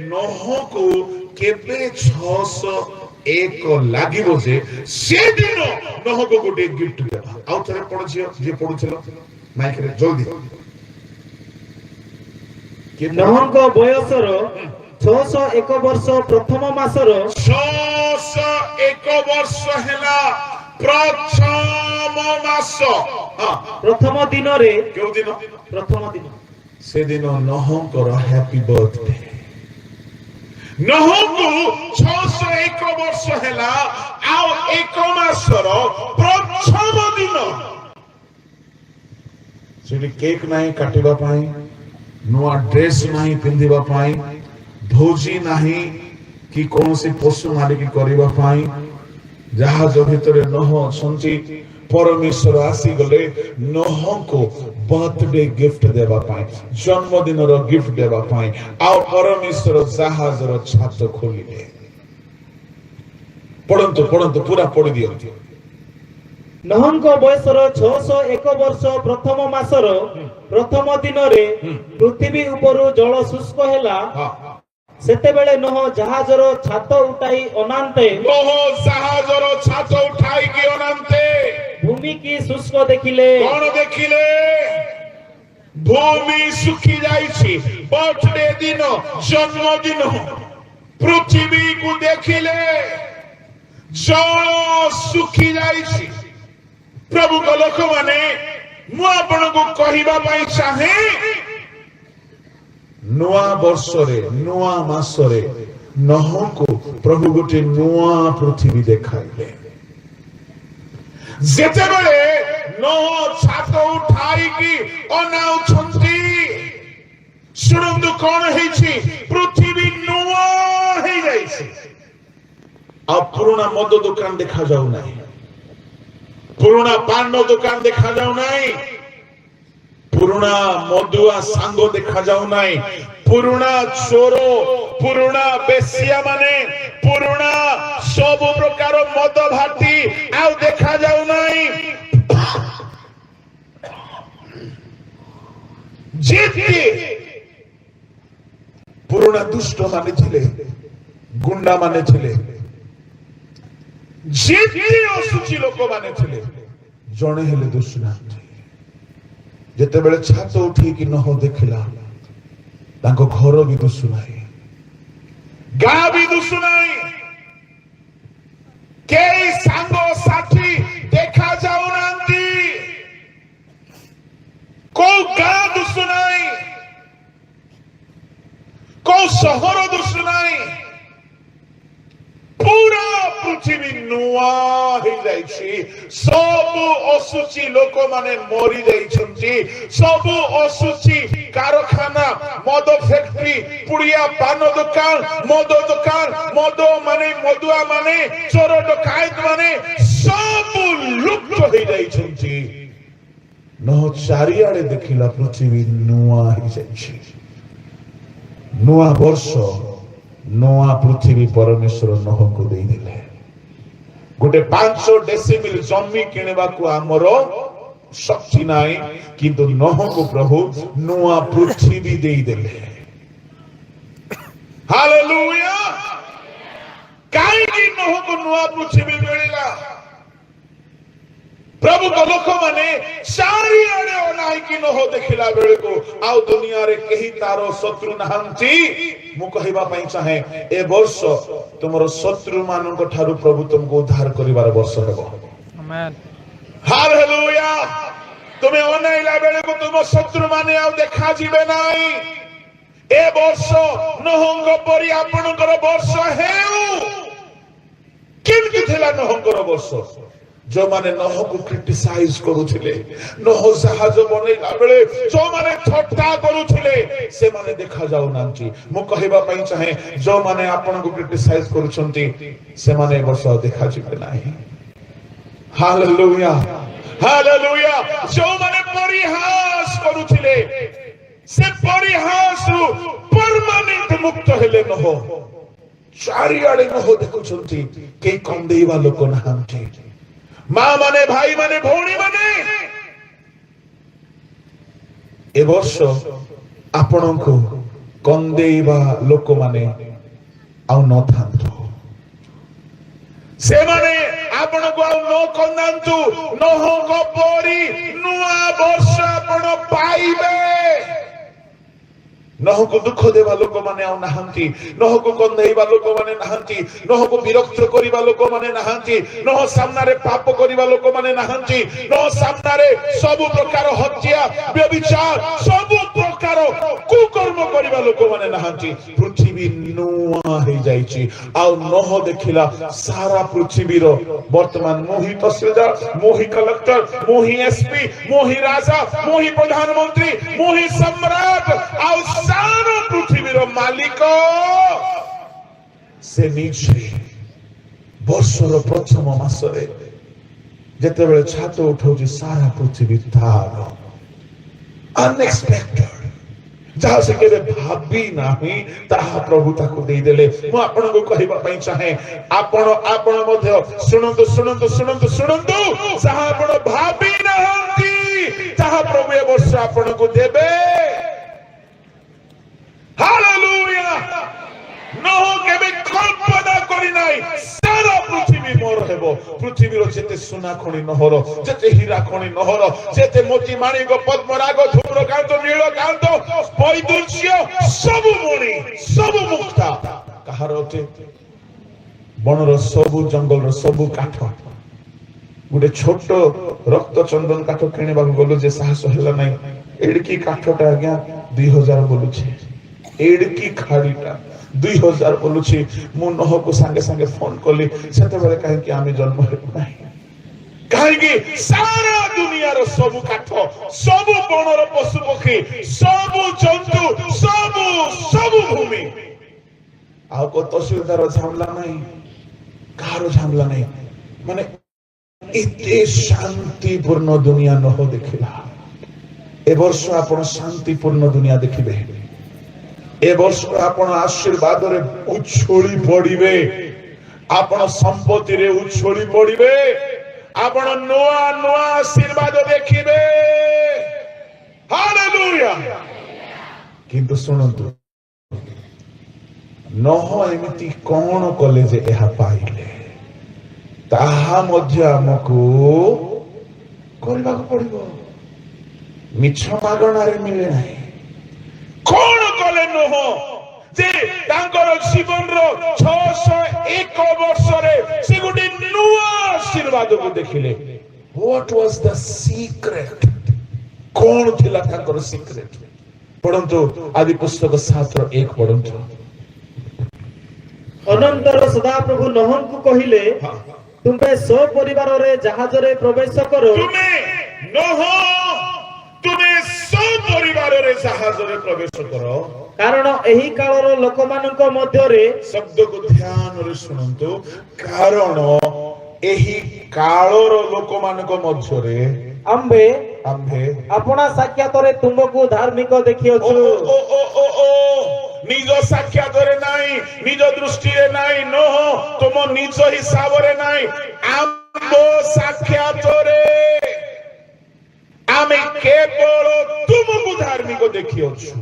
नोह को केबे 601 लागिबो जे से दिन नोह को गोटे गिफ्ट देबा आउ थरे पढछि जे पढुछलो माइक रे जल्दी कि नोहଙ୍କ ବୟସର 601 ବର୍ଷ ପ୍ରଥମ ମାସର 601 ବର୍ଷ ହେଲା प्रथम मास प्रथम दिनरे केउ दिन प्रथम दिन से दिन नोहंकर हैप्पी बर्थडे नोह को 601 वर्ष हैला आ एक मासर प्रथम दिन सेठी केक नाही काटिबा पाई नुआ ड्रेस नाही पिंदिबा पाई भोजी नाही कि कोनसी पशु मालिकी करिबा पाई जहाज भितरे नोह संची परमेश्वर आसी गले नोह को बर्थडे गिफ्ट देबा पाई जन्मदिन रो गिफ्ट देबा पाई आ परमेश्वर जहाज रो छात खोलिले ପଢନ୍ତୁ ପଢନ୍ତୁ ପୁରା ପଢି ଦିଅନ୍ତୁ। ନହଙ୍କ ବୟସର 601 ବର୍ଷ ପ୍ରଥମ ମାସର ପ୍ରଥମ ଦିନରେ ପୃଥିବୀ ଉପରୁ ଜଳ ଶୁଷ୍କ ହେଲା। ହଁ। ସେତେବେଳେ ନହ ଜାହାଜର ଛାତ ଉଠାଇ ଅନାନ୍ତେ ନୋହ ଜାହାଜର ଛାତ ଉଠାଇକି ଅନାନ୍ତେ ଭୂମି କି ଶୁଷ୍କ ଦେଖିଲେ। କଣ ଦେଖିଲେ? ଭୂମି ଶୁଖି ଯାଇଛି। ବର୍ଥଡେ ଦିନ, ଜନ୍ମଦିନ ପୃଥିବୀକୁ ଦେଖିଲେ ଜଳ ଶୁଖି ଯାଇଛି। ପ୍ରଭୁଙ୍କ ଲୋକମାନେ, ମୁଁ ଆପଣଙ୍କୁ କହିବା ପାଇଁ ଚାହେଁ, ନୂଆ ବର୍ଷରେ ନୂଆ ମାସରେ ନହଙ୍କୁ ପ୍ରଭୁ ଗୋଟେ ନୂଆ ପୃଥିବୀ ଦେଖାଇଲେ। ଯେତେବେଳେ ନହ ଛାତ ଉଠାଇକି ଅନାଉଛନ୍ତି, ଶୁଣନ୍ତୁ କଣ ହେଇଛି? ପୃଥିବୀ ନୂଆ ହେଇଯାଇଛି। ଆଉ ପୁରୁଣା ମଦ ଦୋକାନ ଦେଖାଯାଉ ନାହିଁ, ପୁରୁଣା ପାନ ଦୋକାନ ଦେଖାଯାଉ ନାହିଁ, ପୁରୁଣା ମଦୁଆ ସାଙ୍ଗ ଦେଖାଯାଉ ନାହିଁ, ପୁରୁଣା ଚୋର, ପୁରୁଣା ବେଶ୍ୟା ମାନେ, ପୁରୁଣା ସବୁ ପ୍ରକାର ମଦ ଭାଟି ଆଉ ଦେଖାଯାଉ ନାହିଁ। ଯେତେ ପୁରୁଣା ଦୁଷ୍ଟ ମାନେ ଥିଲେ, ଗୁଣ୍ଡା ମାନେ ଥିଲେ, ଯେତେ ଅଶୁଚି ଲୋକମାନେ ଥିଲେ, ଜଣେ ହେଲେ ଦୁଷୁନାହାନ୍ତି। ଯେତେବେଳେ ଛାତ ଉଠେଇକି ନହ ଦେଖିଲା, ତାଙ୍କ ଘର ବି ଦୁଷୁନାହିଁ, ଗାଁ ବି ଦୁଷୁନାହିଁ, କେହି ସାଙ୍ଗ ସାଥୀ ଦେଖା ଯାଉନାହାନ୍ତି, କୋଉ ଗାଁ ଦୁଷୁନାହିଁ, କୋଉ ସହର ଦୁଷୁନାହିଁ, ପୁରା ପୃଥିବୀ ନୂଆ ହେଇଯାଇଛି। ସବୁ ଅଶୁଚି ଲୋକମାନେ ମରି ଯାଇଛନ୍ତି। ସବୁ ଅଶୁଚି କାରଖାନା, ମଦ ଫ୍ୟାକ୍ଟ୍ରି, ପୁଡ଼ିଆ ପାନ ଦୋକାନ, ମଦ ଦୋକାନ, ମଦ ମାନେ, ମଦୁଆ ମାନେ, ଚୋର ଡକାୟତ ମାନେ ସବୁ ଲୁପ୍ତ ହେଇଯାଇଛନ୍ତି। ନହ ଚାରିଆଡେ ଦେଖିଲା ପୃଥିବୀ ନୂଆ ହେଇଯାଇଛି। ନୂଆ ବର୍ଷ, ନୂଆ ପୃଥିବୀ ପରମେଶ୍ୱର ନହକୁ ଦେଇଦେଲେ। ଗୋଟେ 5 ଡେସିମିଲ ଜମି କିଣିବାକୁ ଆମର ଶକ୍ତି ନାହିଁ, କିନ୍ତୁ ନହକୁ ପ୍ରଭୁ ନୂଆ ପୃଥିବୀ ଦେଇଦେଲେ। ହାଲେଲୁୟା। କାହିଁକି ନହକୁ ନୂଆ ପୃଥିବୀ ମିଳିଲା? ପ୍ରଭୁଙ୍କ ଲୋକମାନେ ଚାରିଆଡେ ଅନାଇକି ନହ ଦେଖିଲା ବେଳକୁ ଆଉ ଦୁନିଆରେ କେହି ତାର ଶତ୍ରୁ ନାହାନ୍ତି। ମୁଁ କହିବା ପାଇଁ ଚାହେଁ, ଏ ବର୍ଷ ତୁମର ଶତ୍ରୁ ମାନଙ୍କ ଠାରୁ ପ୍ରଭୁ ତୁମକୁ ଉଦ୍ଧାର କରିବାର ବର୍ଷ ହେବ। ହାଲେଲୁୟା। ତୁମେ ଅନାଇଲା ବେଳକୁ ତୁମ ଶତ୍ରୁ ମାନେ ଆଉ ଦେଖାଯିବେ ନାହିଁ। ଏ ବର୍ଷ ନହଙ୍କ ପରି ଆପଣଙ୍କର ବର୍ଷ ହେଉ। କେମିତି ଥିଲା ନହଙ୍କର ବର୍ଷ? ଯୋଉମାନେ ନହକୁ କ୍ରିଟିସାଇଜ କରୁଥିଲେ, ନହ ଜାହାଜ ବନେଇଲା ବେଳେ ଯୋଉମାନେ ଥଟ୍ଟା କରୁଥିଲେ, ସେମାନେ ଦେଖାଯାଉନାହାନ୍ତି। ମୁଁ କହିବା ପାଇଁ ଚାହେଁ, ଯୋଉମାନେ ଆପଣଙ୍କୁ କ୍ରିଟିସାଇଜ କରୁଛନ୍ତି, ସେମାନେ ଏ ବର୍ଷ ଦେଖାଯିବେ ନାହିଁ। Hallelujah, hallelujah. ଯୋଉମାନେ ପରିହାସ କରୁଥିଲେ, ସେ ପରିହାସରୁ ପରମାନେଣ୍ଟ ମୁକ୍ତ ହେଲେ ନହ। ଚାରିଆଡେ ନହ ଦେଖୁଛନ୍ତି, କେହି କନ୍ଦେଇବା ଲୋକ ନାହାନ୍ତି। ମା ମାନେ, ଭାଇ ମାନେ, ଭଉଣୀ ମାନେ, ଏ ବର୍ଷ ଆପଣଙ୍କୁ କନ୍ଦେଇବା ଲୋକମାନେ ଆଉ ନଥାନ୍ତୁ। ସେମାନେ ଆପଣଙ୍କୁ ଆଉ ନ କନ୍ଦାନ୍ତୁ। ନହଙ୍କ ପରି ନୂଆ ବର୍ଷ ଆପଣ ପାଇବେ। ନହକୁ ଦୁଃଖ ଦେବା ଲୋକମାନେ ଆଉ ନାହାନ୍ତି, ନହକୁ କନ୍ଦେଇବା ଲୋକମାନେ ନାହାନ୍ତି, ନହକୁ ବିରକ୍ତ କରିବା ଲୋକମାନେ ନାହାନ୍ତି, ନହ ସାମ୍ନାରେ ପାପ କରିବା ଲୋକମାନେ ନାହାନ୍ତି, ନହ ସାମ୍ନାରେ ସବୁ ପ୍ରକାର ହତ୍ୟା, ବ୍ୟଭିଚାର, ସବୁ ପ୍ରକାର କୁକର୍ମ କରିବା ଲୋକମାନେ ନାହାନ୍ତି। ପୃଥିବୀ ନୂଆ ହେଇଯାଇଛି। ଆଉ ନହ ଦେଖିଲା ସାରା ପୃଥିବୀର ବର୍ତ୍ତମାନ ମୁହିଁ ତହସିଲଦାର, ମୁହିଁ କଲେକ୍ଟର, ମୁହିଁ ଏସପି, ମୁହିଁ ରାଜା, ମୁହିଁ ପ୍ରଧାନମନ୍ତ୍ରୀ, ମୁହିଁ ସମ୍ରାଟ, ଆଉ ସାରା ପୃଥିବୀର ମାଲିକ ସେ ନିଜେ। ବର୍ଷର ପ୍ରଥମ ମାସରେ ଯେତେବେଳେ ଛାତ ଉଠାଉଛି, ସାରା ପୃଥିବୀ ତାର। ଅନଏକ୍ସପେକ୍ଟେଡ, ଯାହା ସେ କେବେ ଭାବି ନାହିଁ ତାହା ପ୍ରଭୁ ତାକୁ ଦେଇଦେଲେ। ମୁଁ ଆପଣଙ୍କୁ କହିବା ପାଇଁ ଚାହେଁ, ଆପଣ ମଧ୍ୟ ଶୁଣନ୍ତୁ ଶୁଣନ୍ତୁ ଶୁଣନ୍ତୁ ଶୁଣନ୍ତୁ, ଯାହା ଆପଣ ଭାବି ନାହାନ୍ତି ତାହା ପ୍ରଭୁ ଏ ବର୍ଷ ଆପଣଙ୍କୁ ଦେବେ। ହାଲେଲୁୟା। ନୋହ କେବେ କଳ୍ପନା କରିନାହିଁ ସାରା ପୃଥିବୀ ମୋର ହେବ। ପୃଥିବୀର ଯେତେ ସୁନା ଖଣି ନହର, ଯେତେ ହୀରା ଖଣି ନହର, ଯେତେ ମୋତି ମାଣିକ ପଦ୍ମରାଗ ଧୂମ୍ରକାନ୍ତ ନୀଳକାନ୍ତ ବୈଦୁର୍ଯ୍ୟ ସବୁ ମଣି ସବୁ ମୁକ୍ତା କାହାର ଅଟେ? ବଣର ସବୁ ଜଙ୍ଗଲର ସବୁ କାଠ। ଗୋଟେ ଛୋଟ ରକ୍ତ ଚନ୍ଦନ କାଠ କିଣିବାକୁ ଗଲୁ ଯେ ସାହସ ହେଲା ନାହିଁ। ଏଡିକି କାଠଟା ଆଜ୍ଞା 2000 ବୋଲୁଛି, ଏଡିକି ଖାଡିଟା 2000 ବୋଲୁଛି। ମୁଁ ନହକୁ ସାଙ୍ଗେ ସାଙ୍ଗେ ଫୋନ କଲି, ସେତେବେଳେ କାହିଁକି ଆମେ ଜନ୍ମ ହେବୁ ନାହିଁ? କାହିଁକି ସାରା ଦୁନିଆର ସବୁ କାଠ, ସବୁ ବଣର ପଶୁ ପକ୍ଷୀ, ସବୁ ଜନ୍ତୁ, ସବୁ ସବୁ ଭୂମି, ଆଉ କୋ ତହସିଲଦାର ଝାମଲା ନାହିଁ, କାହାର ଝାମଲା ନାହିଁ। ମାନେ ଏତେ ଶାନ୍ତିପୂର୍ଣ୍ଣ ଦୁନିଆ ନହ ଦେଖିଲା। ଏ ବର୍ଷ ଆପଣ ଶାନ୍ତିପୂର୍ଣ୍ଣ ଦୁନିଆ ଦେଖିବେ। ଏ ବର୍ଷ ଆପଣ ଆଶୀର୍ବାଦରେ ଉଛୁଳି ପଡିବେ, ଆପଣ ସମ୍ପତ୍ତିରେ ଉଛୁଳି ପଡିବେ, ଆପଣ ନୂଆ ନୂଆ ଆଶୀର୍ବାଦ ଦେଖିବେ। ହାଲେଲୁୟା। କିନ୍ତୁ ଶୁଣନ୍ତୁ, ନହ ଏମିତି କଣ କଲେ ଯେ ଏହା ପାଇଲେ, ତାହା ମଧ୍ୟ ଆମକୁ କରିବାକୁ ପଡିବ। ମିଛ ମାଗଣାରେ ମିଳେ ନାହିଁ। କଣ କଲେ ନୋହ ଯେ ତାଙ୍କର ଜୀବନର 601 ବର୍ଷରେ ସେ ଗୋଟେ ନୂଆ ଆଶୀର୍ବାଦକୁ ଦେଖିଲେ? What was the secret? କଣ ଥିଲା ତାଙ୍କର ସିକ୍ରେଟ? ପଢନ୍ତୁ ଆଦି ପୁସ୍ତକ 7:1 ପଢନ୍ତୁ। ଅନନ୍ତର ସଦାପ୍ରଭୁ ନୋହଙ୍କୁ କହିଲେ, ତୁମେ ସପରିବାରରେ ଜାହାଜରେ ପ୍ରବେଶ କର। ତୁମେ ସପରିବାରରେ ଜାହାଜରେ ପ୍ରବେଶ କର, କାରଣ ଏହି କାଳର ଲୋକମାନଙ୍କ ମଧ୍ୟରେ, ଶବ୍ଦକୁ ଧ୍ୟାନରେ ଶୁଣନ୍ତୁ, କାରଣ ଏହି କାଳର ଲୋକମାନଙ୍କ ମଧ୍ୟରେ ଆମ୍ଭେ ଆମ୍ଭେ ଆପଣା ସାକ୍ଷାତରେ ତୁମକୁ ଧାର୍ମିକ ଦେଖିଅଛୁ। ନିଜ ସାକ୍ଷାତରେ ନାହିଁ, ନିଜ ଦୃଷ୍ଟିରେ ନାହିଁ, ନୋହ ତୁମ ନିଜ ହିସାବରେ ନାହିଁ, ଆମ ସାକ୍ଷାତରେ ଆମେ କେବଳ ତୁମକୁ ଧାର୍ମିକ ଦେଖିଅଛୁ।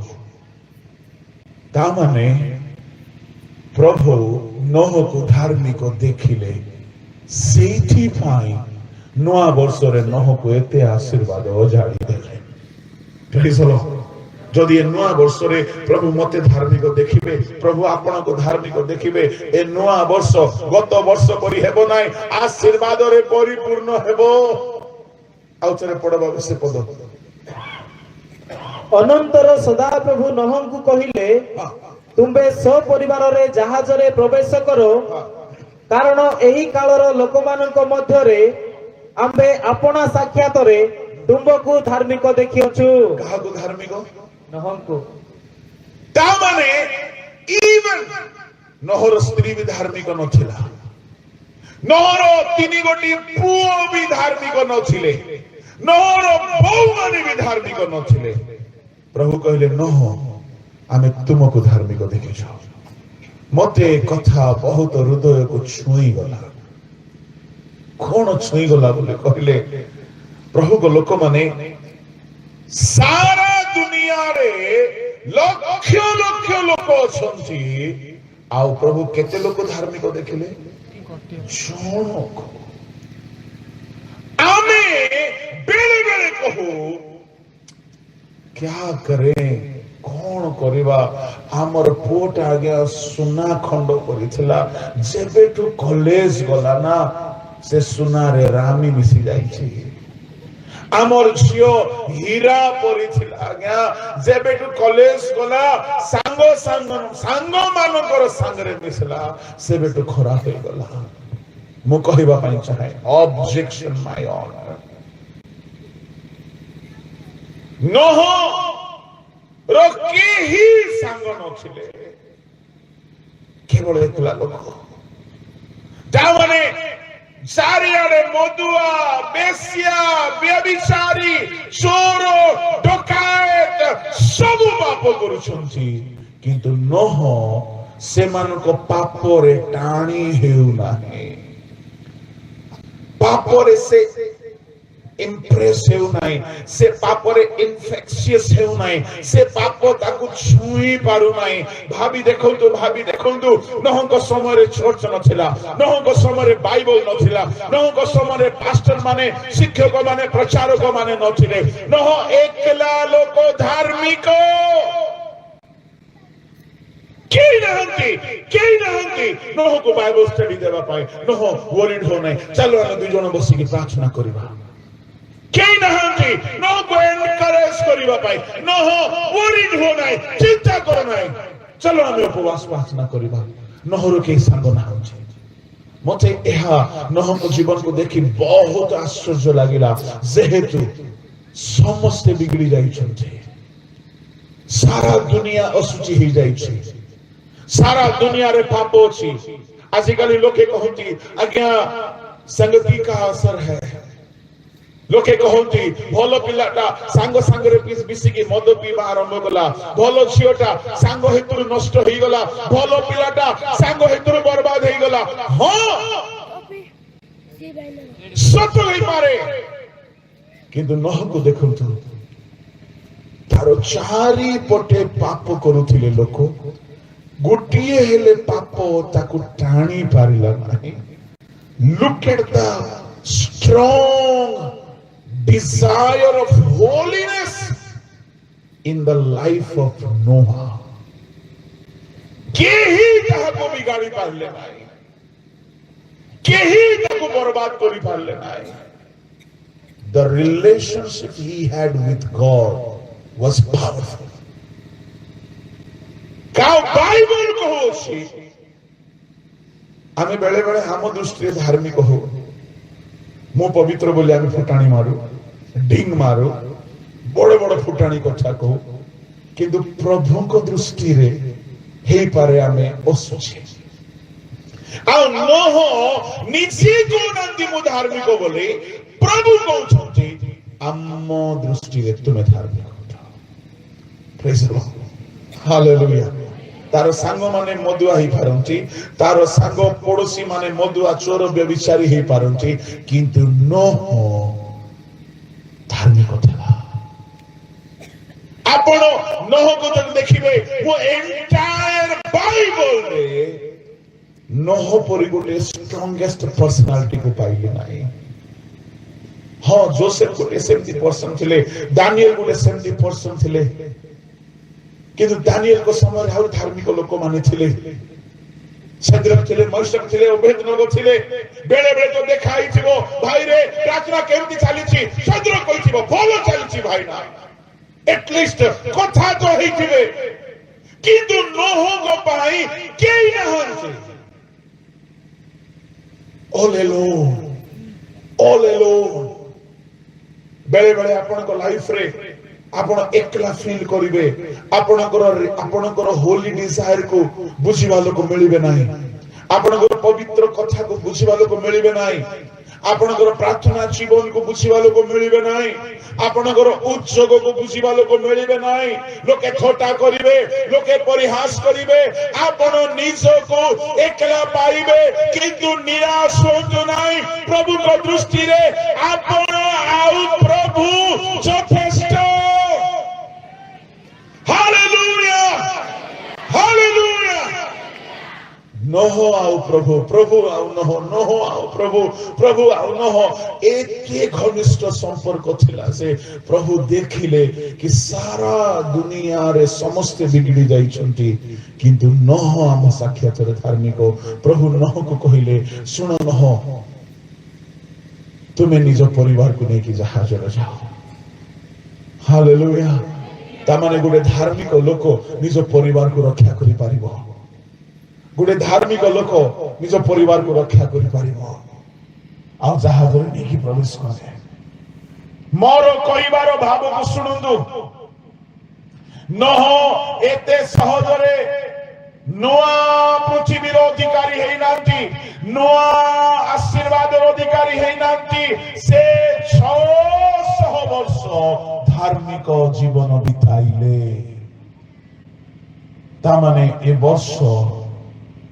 ତା ମାନେ ପ୍ରଭୁ ନୋହକୁ ଧାର୍ମିକ ଦେଖିଲେ, ସେଇଥିପାଇଁ ନୂଆ ବର୍ଷରେ ନୋହକୁ ଏତେ ଆଶୀର୍ବାଦ ଅଜାଡ଼ି ଦେଲେ। ଯଦି ଏ ନୂଆ ବର୍ଷରେ ପ୍ରଭୁ ମତେ ଧାର୍ମିକ ଦେଖିବେ, ପ୍ରଭୁ ଆପଣଙ୍କୁ ଧାର୍ମିକ ଦେଖିବେ, ଏ ନୂଆ ବର୍ଷ ଗତ ବର୍ଷ ପରି ହେବ ନାହିଁ, ଆଶୀର୍ବାଦରେ ପରିପୂର୍ଣ୍ଣ ହେବ। ଆଉ ଥରେ ପଢବା ସେ ପଦ। ଅନନ୍ତର ସଦାପ୍ରଭୁ ନୋହଙ୍କୁ କହିଲେ, ତୁମେ ସପରିବାରରେ ଜାହାଜରେ ପ୍ରବେଶ କର, କାରଣ ଏହି କାଳର ଲୋକମାନଙ୍କ ମଧ୍ୟରେ ଆମ୍ଭେ ଆପଣା ସାକ୍ଷାତରେ ତୁମକୁ ଧାର୍ମିକ ଦେଖିଅଛୁ। କାହାକୁ ଧାର୍ମିକ? ନୋହଙ୍କୁ। ତା ମାନେ ଇଭେନ୍ ନୋହର ସ୍ତ୍ରୀ ବି ଧାର୍ମିକ ନଥିଲା, ନୋହର 3 ଗୋଟି ପୁଅ ବି ଧାର୍ମିକ ନଥିଲେ, ନୋହର ବୋହୂମାନେ ବି ଧାର୍ମିକ ନଥିଲେ। ପ୍ରଭୁ କହିଲେ, ନୋହ ଆମେ ତୁମକୁ ଧାର୍ମିକ ଦେଖିଛୁ। ମତେ କଥା ବହୁତ ହୃଦୟକୁ ଛୁଇଁଗଲା। କଣ ଛୁଇଁଗଲା ବୋଲି କହିଲେ, ପ୍ରଭୁଙ୍କ ଲୋକମାନେ ସାରା ଦୁନିଆରେ ଲକ୍ଷ ଲକ୍ଷ ଲୋକ ଅଛନ୍ତି, ଆଉ ପ୍ରଭୁ କେତେ ଲୋକ ଧାର୍ମିକ ଦେଖିଲେ? ଜଣକ। ଆମେ ବେଳେ ବେଳେ କହୁ କ୍ୟା କରେ, କଣ କରିବା? ଆମର ପୁଅଟା ଆଜ୍ଞା ସୁନା ଖଣ୍ଡ କରିଥିଲା, ଯେବେଠୁ କଲେଜ ଗଲା ନା ସେ ସୁନାରେ ରାମି ମିଶି ଯାଇଛି। ଆମର ଝିଅ ହୀରା ପଡିଥିଲା ଆଜ୍ଞା, ଯେବେଠୁ କଲେଜ ଗଲା ସାଙ୍ଗ ମାନଙ୍କର ସାଙ୍ଗରେ ମିଶିଲା, ସେବେଠୁ ଖରାପ ହେଇଗଲା। ମୁଁ କହିବା ପାଇଁ ଚାହେଁ, ଅବଜେକ୍ସନ ମାଇ ଅନର, ନୋହ ର କେହି ସାଙ୍ଗ ନଥିଲେ, କେବଳ ଏକଲା ଲୋକ। ତାମାନେ ଚାରିଆଡେ ମଦୁଆ, ବେଶ୍ୟା, ବ୍ୟଭିଚାରୀ, ଚୋର, ଡକାୟତ ସବୁ ପାପ କରୁଛନ୍ତି, କିନ୍ତୁ ନୋହ ସେମାନଙ୍କ ପାପରେ ଟାଣି ହେଉନାହିଁ। ପାପରେ ସେ ଇମ୍ପ୍ରେସ ହେଉନାହିଁ, ସେ ପାପରେ ଇନଫେକ୍ସିୟସ ହେଉନାହିଁ, ସେ ପାପ ତାକୁ ଛୁଇଁ ପାରୁନାହିଁ। ଭାବି ଦେଖନ୍ତୁ ନୋହଙ୍କ ସମୟରେ ଚର୍ଚ୍ଚ ନଥିଲା, ନୋହଙ୍କ ସମୟରେ ବାଇବଲ ନଥିଲା, ନୋହଙ୍କ ସମୟରେ ପାଷ୍ଟର ମାନେ, ଶିକ୍ଷକ ମାନେ, ପ୍ରଚାରକ ମାନେ ନଥିଲେ। ନୋହ ଏକଲା ଲୋକ, ଧାର୍ମିକ, କେହି ନାହାନ୍ତି ନୋହକୁ ବାଇବଲ ଷ୍ଟଡି ଦେବା ପାଇଁ। ନୋହ ୱରିଡ ହଉ ନାହିଁ, ଚାଲ ଆମେ ଦୁଇ ଜଣ ବସିକି ପ୍ରାର୍ଥନା କରିବା। କେହି ନାହାନ୍ତି ନୋହକୁ ଏନକରେଜ କରିବା ପାଇଁ। ନୋହ ୱରିଡ ହଉ ନାହିଁ, ଚିନ୍ତା କର ନାହିଁ, ଚାଲ ଆମେ ଉପବାସ ପ୍ରାର୍ଥନା କରିବା। ନୋହର କେହି ସାଙ୍ଗ ନାହାନ୍ତି। ମତେ ଏହା ନୋହଙ୍କ ଜୀବନକୁ ଦେଖି ବହୁତ ଆଶ୍ଚର୍ଯ୍ୟ ଲାଗିଲା, ଯେହେତୁ ସମସ୍ତେ ବିଗିଡି ଯାଇଛନ୍ତି, ସାରା ଦୁନିଆ ଅଶୁଚି ହେଇଯାଇଛି, ସାରା ଦୁନିଆରେ ପାପ ଅଛି। ଆଜିକାଲି ଲୋକେ କହନ୍ତି ଆଜ୍ଞା ସଂଗତି का असर है। ଲୋକେ କହନ୍ତି ଭଲ ପିଲାଟା ସାଙ୍ଗ ସାଙ୍ଗରେ ମିଶିକି ମଦ ପିଇବା ଆରମ୍ଭ କଲା, ଭଲ ଝିଅଟା ସାଙ୍ଗ ହେତୁରୁ ନଷ୍ଟ ହେଇଗଲା, ଭଲ ପିଲାଟା ସାଙ୍ଗ ହେତୁରୁ ବର୍ବାଦ ହେଇଗଲା। ହଁ ସତ ହେଇପାରେ, କିନ୍ତୁ ନୋହକୁ ଦେଖନ୍ତୁ, ତାର ଚାରିପଟେ ପାପ କରୁଥିଲେ ଲୋକ, ଗୋଟିଏ ହେଲେ ପାପ ତାକୁ ଟାଣି ପାରିଲା ନାହିଁ। Look at the strong desire of holiness in the life of Noah. केही ताहाको बिगाड़ी पारले नाही, केही ताको बर्बाद करी पारले नाही। The relationship he had with God was powerful. काउ बाइबल कहोछि आमे बेले बेले हम दृष्टि धार्मिक हो, मु पवित्र बोली आमे फुटाणी मारू, डिंग मारू, बड़ बड़ फुटाणी कथा कहू, किंतु प्रभु को दृष्टि रे हे पारे आमे असुचे। आ नोह निजे कोनंती मु धार्मिक बोली, प्रभु कहउछंती आम दृष्टि रे तुमे धार्मिक हो। Praise the Lord, hallelujah. तार सांग माने मदुआ ही पारंती, तार सांग पड़ोसी माने मदुआ, चोर, व्यभिचारी ही पारंती, किंतु नोह धार्मिक था। आपण नोह को जब देखिबे वो एंटायर बाइबल रे नोह परि गोटे स्ट्रांगेस्ट पर्सनालिटी को पाइले नाही। हां जोसेफ गोटे सेमती पर्सन थिले, दानिएल गोटे सेमती पर्सन थिले, किंतु दानिएल को समय हाउ धार्मिक लोक माने थिले, सद्रक थिले, मशक थिले, ओबेदनगो थिले। बेले बेले तो देखाई थिबो भाई रे प्रार्थना केमती चालीची, सद्रक कहिथिबो भलो चालीची भाई ना, एटलिस्ट कथा तो हेथिबे, किंतु नोह को पाई केही नहंती। ऑल एलोन बेले बेले आपन को लाइफ रे आपण एकला फील करिवे, आपणकर होली डिजायर को बुझिबा लोक मिलिबे नाही, आपणकर पवित्र कथा को बुझिबा लोक मिलिबे नाही, आपणकर प्रार्थना जीवन को बुझिबा लोक मिलिबे नाही, आपणकर उद्योग को बुझिबा लोक मिलिबे नाही। लोके थोटा करिवे, लोके परिहास करिवे, आपण निज को एकला पाइबे, किंतु निराश होंतु नाही। प्रभु को दृष्टि रे आपण आउ प्रभु यथेष्ट। Hallelujah, hallelujah. नोह आउ प्रभु, प्रभु आउ नोह, नोह आउ प्रभु, प्रभु आउ नोह, एके घनिष्ठ संपर्क थिला से प्रभु देखिले कि सारा दुनिया रे समस्त बिगड़ी जाइछंती, किंतु नोह आम साक्षात धार्मिक। प्रभु नोह को कहिले सुन नोह, तुमे निज परिवार को नेकी जहाज रे जाओ। हालेलुया। तामाने गोटे धार्मिक लोक निज परिवार को रक्षा करि पारिबो, गोटे धार्मिक लोक निज परिवार को रक्षा करि पारिबो, आ जहाज रे नेकी प्रवेश करे। मोर कहिबार भाव को सुनंदु, नोह एते सहज रे ନୂଆ ପୃଥିବୀର ଅଧିକାରୀ ହେଇନାହାନ୍ତି, ନୂଆ ଆଶୀର୍ବାଦର ଅଧିକାରୀ ହେଇନାହାନ୍ତି। ସେ 600 ବର୍ଷ ଧାର୍ମିକ ଜୀବନ ବିତାଇଲେ। ତାମାନେ ଏ ବର୍ଷ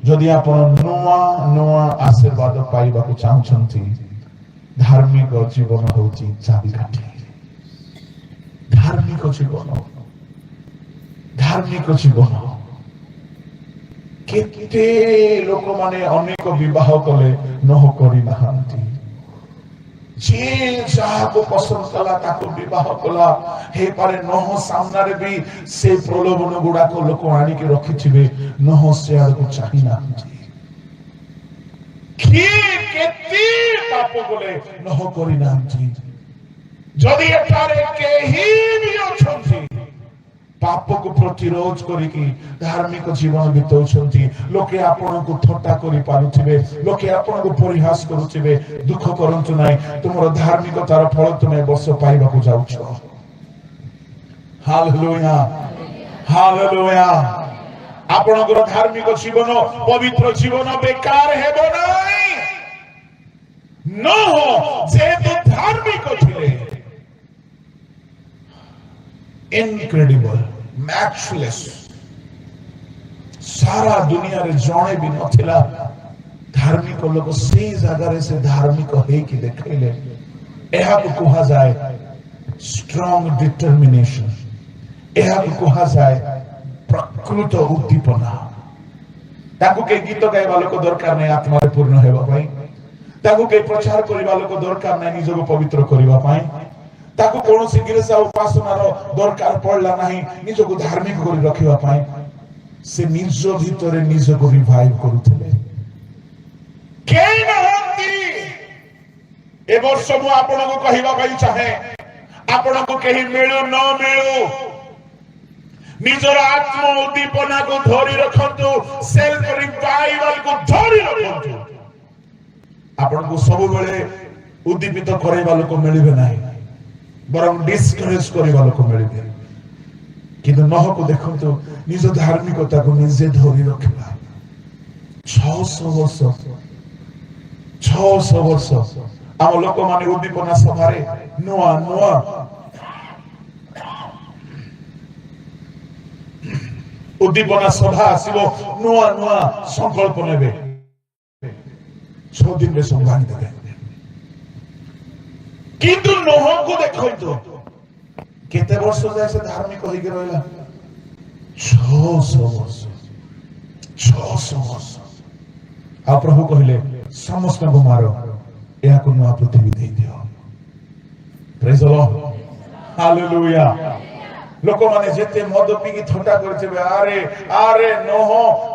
ଯଦି ଆପଣ ନୂଆ ନୂଆ ଆଶୀର୍ବାଦ ପାଇବାକୁ ଚାହୁଁଛନ୍ତି, ଧାର୍ମିକ ଜୀବନ ହେଉଛି ଚାବିକାଠି। ଧାର୍ମିକ ଜୀବନ, ଧାର୍ମିକ ଜୀବନ। କେତେ ଲୋକମାନେ ଅନେକ ବିବାହ କଲେ ନହ କରିନାହାନ୍ତି। ଯିଏ ଯାହାକୁ ପସନ୍ଦ କଲା ତାକୁ ବିବାହ କଲା, ହେଇପାରେ ନହ ସାମ୍ନାରେ ବି ସେ ପ୍ରଲୋଭନ ଗୁଡାକ ଲୋକ ଆଣିକି ରଖିଥିବେ, ନହ ସେ ଆଡକୁ ଚାହିଁ ନାହାନ୍ତି। କିଏ କେତେ ପାପ କଲେ ନହ କରିନାହାନ୍ତି। ଯଦି ଏଠାରେ କେହି ବି ଅଛନ୍ତି ପାପକୁ ପ୍ରତିରୋଧ କରିକି ଧାର୍ମିକ ଜୀବନ ବିତାଉଛନ୍ତି, ଲୋକେ ଆପଣଙ୍କୁ ଥଟ୍ଟା କରିପାରୁଥିବେ, ଲୋକେ ଆପଣଙ୍କୁ ପରିହାସ କରୁଥିବେ, ଦୁଃଖ କରନ୍ତୁ ନାହିଁ। ତୁମର ଧାର୍ମିକତାର ଫଳ ତୁମେ ବର୍ଷ ପାଇବାକୁ ଯାଉଛ। Hallelujah, hallelujah. ଆପଣଙ୍କର ଧାର୍ମିକ ଜୀବନ, ପବିତ୍ର ଜୀବନ ବେକାର ହେବ ନାହିଁ। ନୋହ ଯେହେତୁ ଧାର୍ମିକ ଥିଲେ, ଇନକ୍ରେଡିବଲ, ମ୍ୟାଚଲେସ୍, ସାରା ଦୁନିଆରେ ଜଣେ ବି ନଥିଲା ଧାର୍ମିକ ଲୋକ ସେଇ ଜାଗାରେ ସେ ଧାର୍ମିକ ହେଇକି ଦେଖେଇଲେ। ଏହାକୁ କୁହାଯାଏ ଷ୍ଟ୍ରଙ୍ଗ ଡିଟରମିନେସନ, ଏହାକୁ କୁହାଯାଏ ପ୍ରକୃତ ଉଦ୍ଦୀପନା। ତାକୁ କେହି ଗୀତ ଗାଇବା ଲୋକ ଦରକାର ନାହିଁ ଆତ୍ମାରେ ପୂର୍ଣ୍ଣ ହେବା ପାଇଁ, ତାକୁ କେହି ପ୍ରଚାର କରିବା ଲୋକ ଦରକାର ନାହିଁ ନିଜକୁ ପବିତ୍ର କରିବା ପାଇଁ, ତାକୁ କୌଣସି ଗିରଜା ଉପାସନାର ଦରକାର ପଡିଲା ନାହିଁ ନିଜକୁ ଧାର୍ମିକ କରି ରଖିବା ପାଇଁ। ସେ ନିଜ ଭିତରେ ନିଜକୁ ରିଭାଇଭ କରୁଥିଲେ। କେହି ନାହାନ୍ତି। ଏ ବର୍ଷ ମୁଁ ଆପଣଙ୍କୁ କହିବା ପାଇଁ ଚାହେଁ, ଆପଣଙ୍କୁ କେହି ମିଳୁ ନ ମିଳୁ, ନିଜର ଆତ୍ମ ଉଦ୍ଦୀପନାକୁ ଧରି ରଖନ୍ତୁ, ସେଲ୍ଫ ରିଭାଇଭାଲକୁ ଧରି ରଖନ୍ତୁ। ଆପଣଙ୍କୁ ସବୁବେଳେ ଉଦ୍ଦୀପିତ କରାଇବା ଲୋକ ମିଳିବେ ନାହିଁ, ବରଂ ଡିସ୍କରେଜ କରିବା ଲୋକ ମିଳିବେ। କିନ୍ତୁ ନହକୁ ଦେଖନ୍ତୁ, ନିଜ ଧାର୍ମିକତାକୁ ନିଜେ ଧରି ରଖିଲା। 600 ବର୍ଷ, 600 ବର୍ଷ ଆମ ଲୋକମାନେ ଉଦ୍ଦୀପନା ସଭାରେ ନୂଆ ନୂଆ ଉଦ୍ଦୀପନା ସଭା ଆସିବ, ନୂଆ ନୂଆ ସଂକଳ୍ପ ନେବେ, 6 ଦିନରେ ସମ୍ଭାଳି ଦେବେ। କିନ୍ତୁ ନୋହକୁ ଦେଖନ୍ତୁ, କେତେ ବର୍ଷ ଯାଏ ସେ ଧାର୍ମିକ ହେଇକି ରହିଲା? 600 ବର୍ଷ, 600 ବର୍ଷ। ଆଉ ପ୍ରଭୁ କହିଲେ ସମସ୍ତଙ୍କୁ ମାର, ଏହାକୁ ନୂଆ ପୃଥିବୀ ଦେଇଦିଅ। ପ୍ରେଜ୍ ଦ ଲର୍ଡ, ହାଲେଲୁୟା। ଲୋକମାନେ ଯେତେ ମଦ ପିଇକି ଥଟ୍ଟା କରିଥିବେ, ଆରେ ଆରେ ନୋହ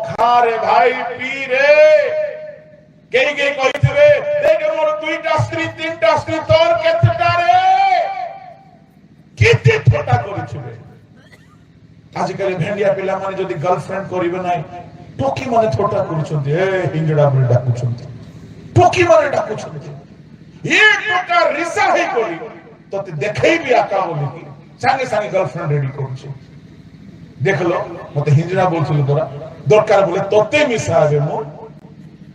ଖାରେ ଭାଇ ପିରେ। କେହି କେହି କହିଥିବେ, ଦେଖ ମୋର 2ଟା ସ୍ତ୍ରୀ 3ଟା ସ୍ତ୍ରୀ, ତୋର କେତେଟା ରେ? କେତେ ଥଟ୍ଟା କରିଥିବେ। ଆଜିକାଲି ଭେଣ୍ଡିଆ ପିଲାମାନେ ଯଦି ଗାର୍ଲଫ୍ରେଣ୍ଡ କରିବେ ନାହିଁ, ଟୋକି ମାନେ ଥଟ୍ଟା କରୁଛନ୍ତି, ଏ ହିଞ୍ଜଡା ବୋଲି ଡାକୁଛନ୍ତି, ଟୋକି ମାନେ ଡାକୁଛନ୍ତି। ଏ ଟୋକା ରିସା ହେଇ କରି ତତେ ଦେଖେଇବି ଆକା ବୋଲିକି ସାଙ୍ଗେ ସାଙ୍ଗେ ଗାର୍ଲଫ୍ରେଣ୍ଡ ରେଡି କରୁଛି। ଦେଖିଲ ମତେ ହିଞ୍ଜଡା ବୋଲୁଥିଲି ପରା, ଦରକାର ବୋଲେ ତତେ ମିଶା ହେବେ ମୁଁ